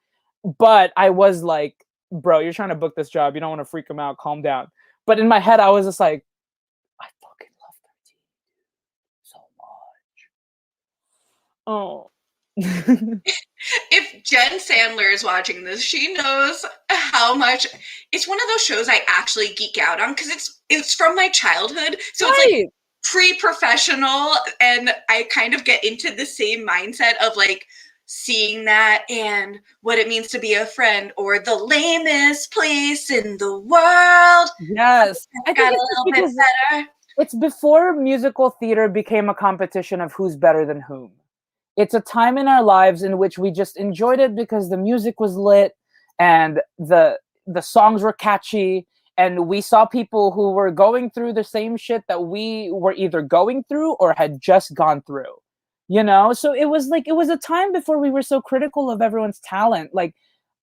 but I was like, bro, you're trying to book this job. You don't want to freak him out. Calm down. But in my head, I was just like, I fucking love 13 so much. Oh. if Jen Sandler is watching this, she knows how much it's one of those shows I actually geek out on because it's from my childhood. So it's like Right. pre-professional, and I kind of get into the same mindset of like seeing that and what it means to be a friend, or the lamest place in the world Yes. I got think a it's just little bit because better. it's before musical theater became a competition of who's better than whom. It's a time in our lives in which we just enjoyed it because the music was lit and the songs were catchy, and we saw people who were going through the same shit that we were either going through or had just gone through. So it was a time before we were so critical of everyone's talent. Like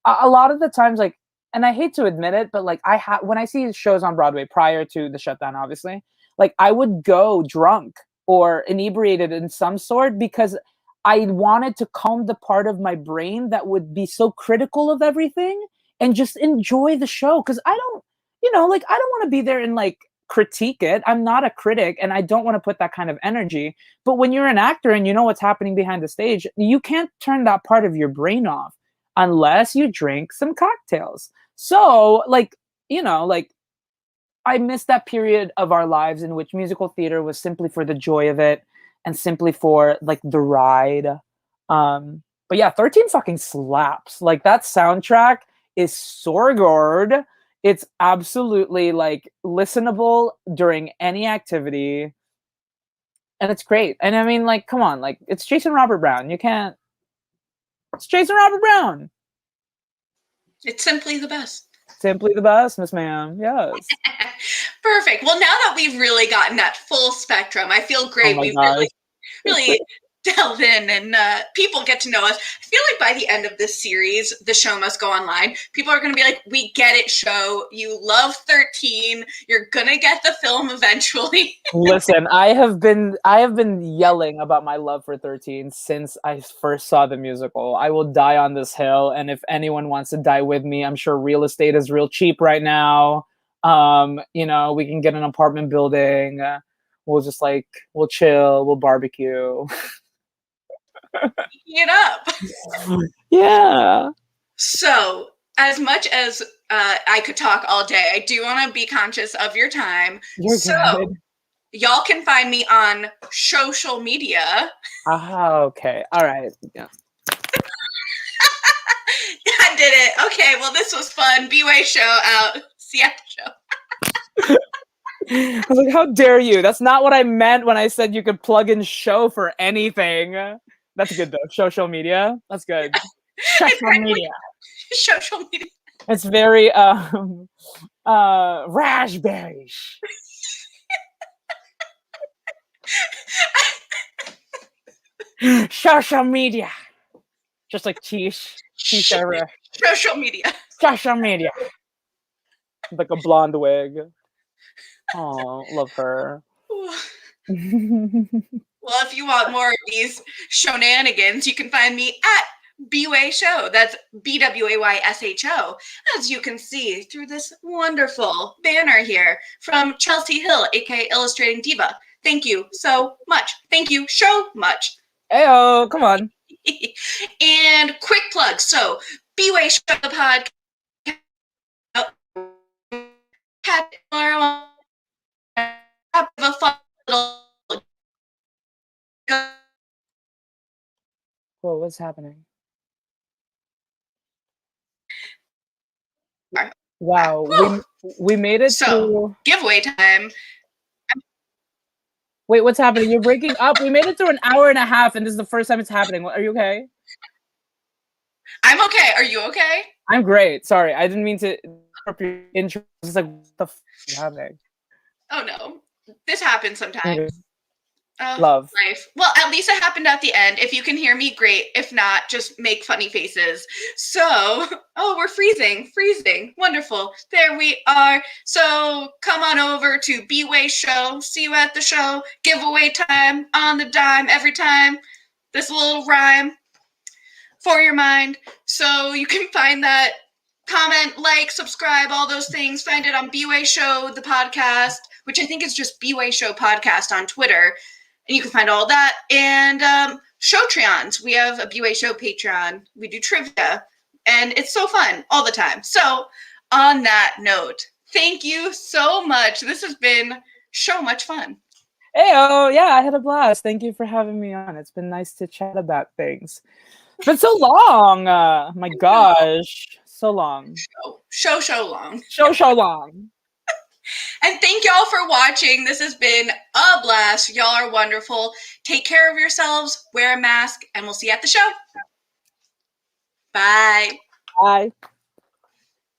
a lot of the times, like, and I hate to admit it, but like when I see shows on Broadway prior to the shutdown, obviously, like I would go drunk or inebriated in some sort because I wanted to calm the part of my brain that would be so critical of everything and just enjoy the show. Cause I don't, like I don't want to be there and like critique it. I'm not a critic and I don't want to put that kind of energy. But when you're an actor and you know what's happening behind the stage, you can't turn that part of your brain off unless you drink some cocktails. So, like I miss that period of our lives in which musical theater was simply for the joy of it and simply for like the ride. But yeah, 13 fucking slaps. Like that soundtrack is so good. It's absolutely like listenable during any activity. And it's great. And I mean, like, come on, like it's Jason Robert Brown. It's Jason Robert Brown. It's simply the best. Simply the best, Miss Ma'am. Yes. Perfect. Well, now that we've really gotten that full spectrum, I feel Oh great. my We've gosh. really delve in, and people get to know us. I feel like by the end of this series, The Show Must Go Online, people are going to be like, we get it, show. You love 13. You're going to get the film eventually. Listen, I have been yelling about my love for 13 since I first saw the musical. I will die on this hill, and if anyone wants to die with me, I'm sure real estate is real cheap right now. We can get an apartment building. We'll chill, we'll barbecue. Get up. Yeah. So, as much as I could talk all day, I do want to be conscious of your time. You're So, good. y'all can find me on social media. Okay. All right. Yeah. I did it. Okay, well, this was fun. B-Way show out. See you after show. I was like, how dare you? That's not what I meant when I said you could plug in show for anything. That's good though. Social media. That's good. Social media. Social media. It's very raspberries. Social media. Just like Tish ever. Social media. Social media. Like a blonde wig. Oh, love her. Well, if you want more of these shenanigans, you can find me at B-Way Show. That's BWAYSHO. As you can see through this wonderful banner here from Chelsea Hill, aka Illustrating Diva. Thank you so much. Thank you so much. Heyo, come on. And quick plug. So, B-Way Show the podcast. Have a fun little. Whoa, what's happening? Wow, we made it So, through. giveaway time. Wait, what's happening? You're breaking up. We made it through an hour and a half, and this is the first time it's happening. Are you okay? I'm okay. Are you okay? I'm great. Sorry, I didn't mean to interrupt your intro. It's like, what the f is happening? Oh no, this happens sometimes. Okay. Oh, Love. life. Well, at least it happened at the end. If you can hear me, great. If not, just make funny faces. So, oh, we're freezing. Wonderful. There we are. So come on over to B-Way Show. See you at the show. Giveaway time on the dime every time. This little rhyme for your mind. So you can find that, comment, like, subscribe, all those things. Find it on B-Way Show, the podcast, which I think is just B-Way Show Podcast on Twitter. And you can find all that. And Showtreons. We have a B-Way Show Patreon. We do trivia. And it's so fun all the time. So on that note, thank you so much. This has been so much fun. Hey, oh, yeah, I had a blast. Thank you for having me on. It's been nice to chat about things. It's been so long. My gosh. So long. So long. So long. And thank y'all for watching. This has been a blast. Y'all are wonderful. Take care of yourselves, wear a mask, and we'll see you at the show. Bye. Bye.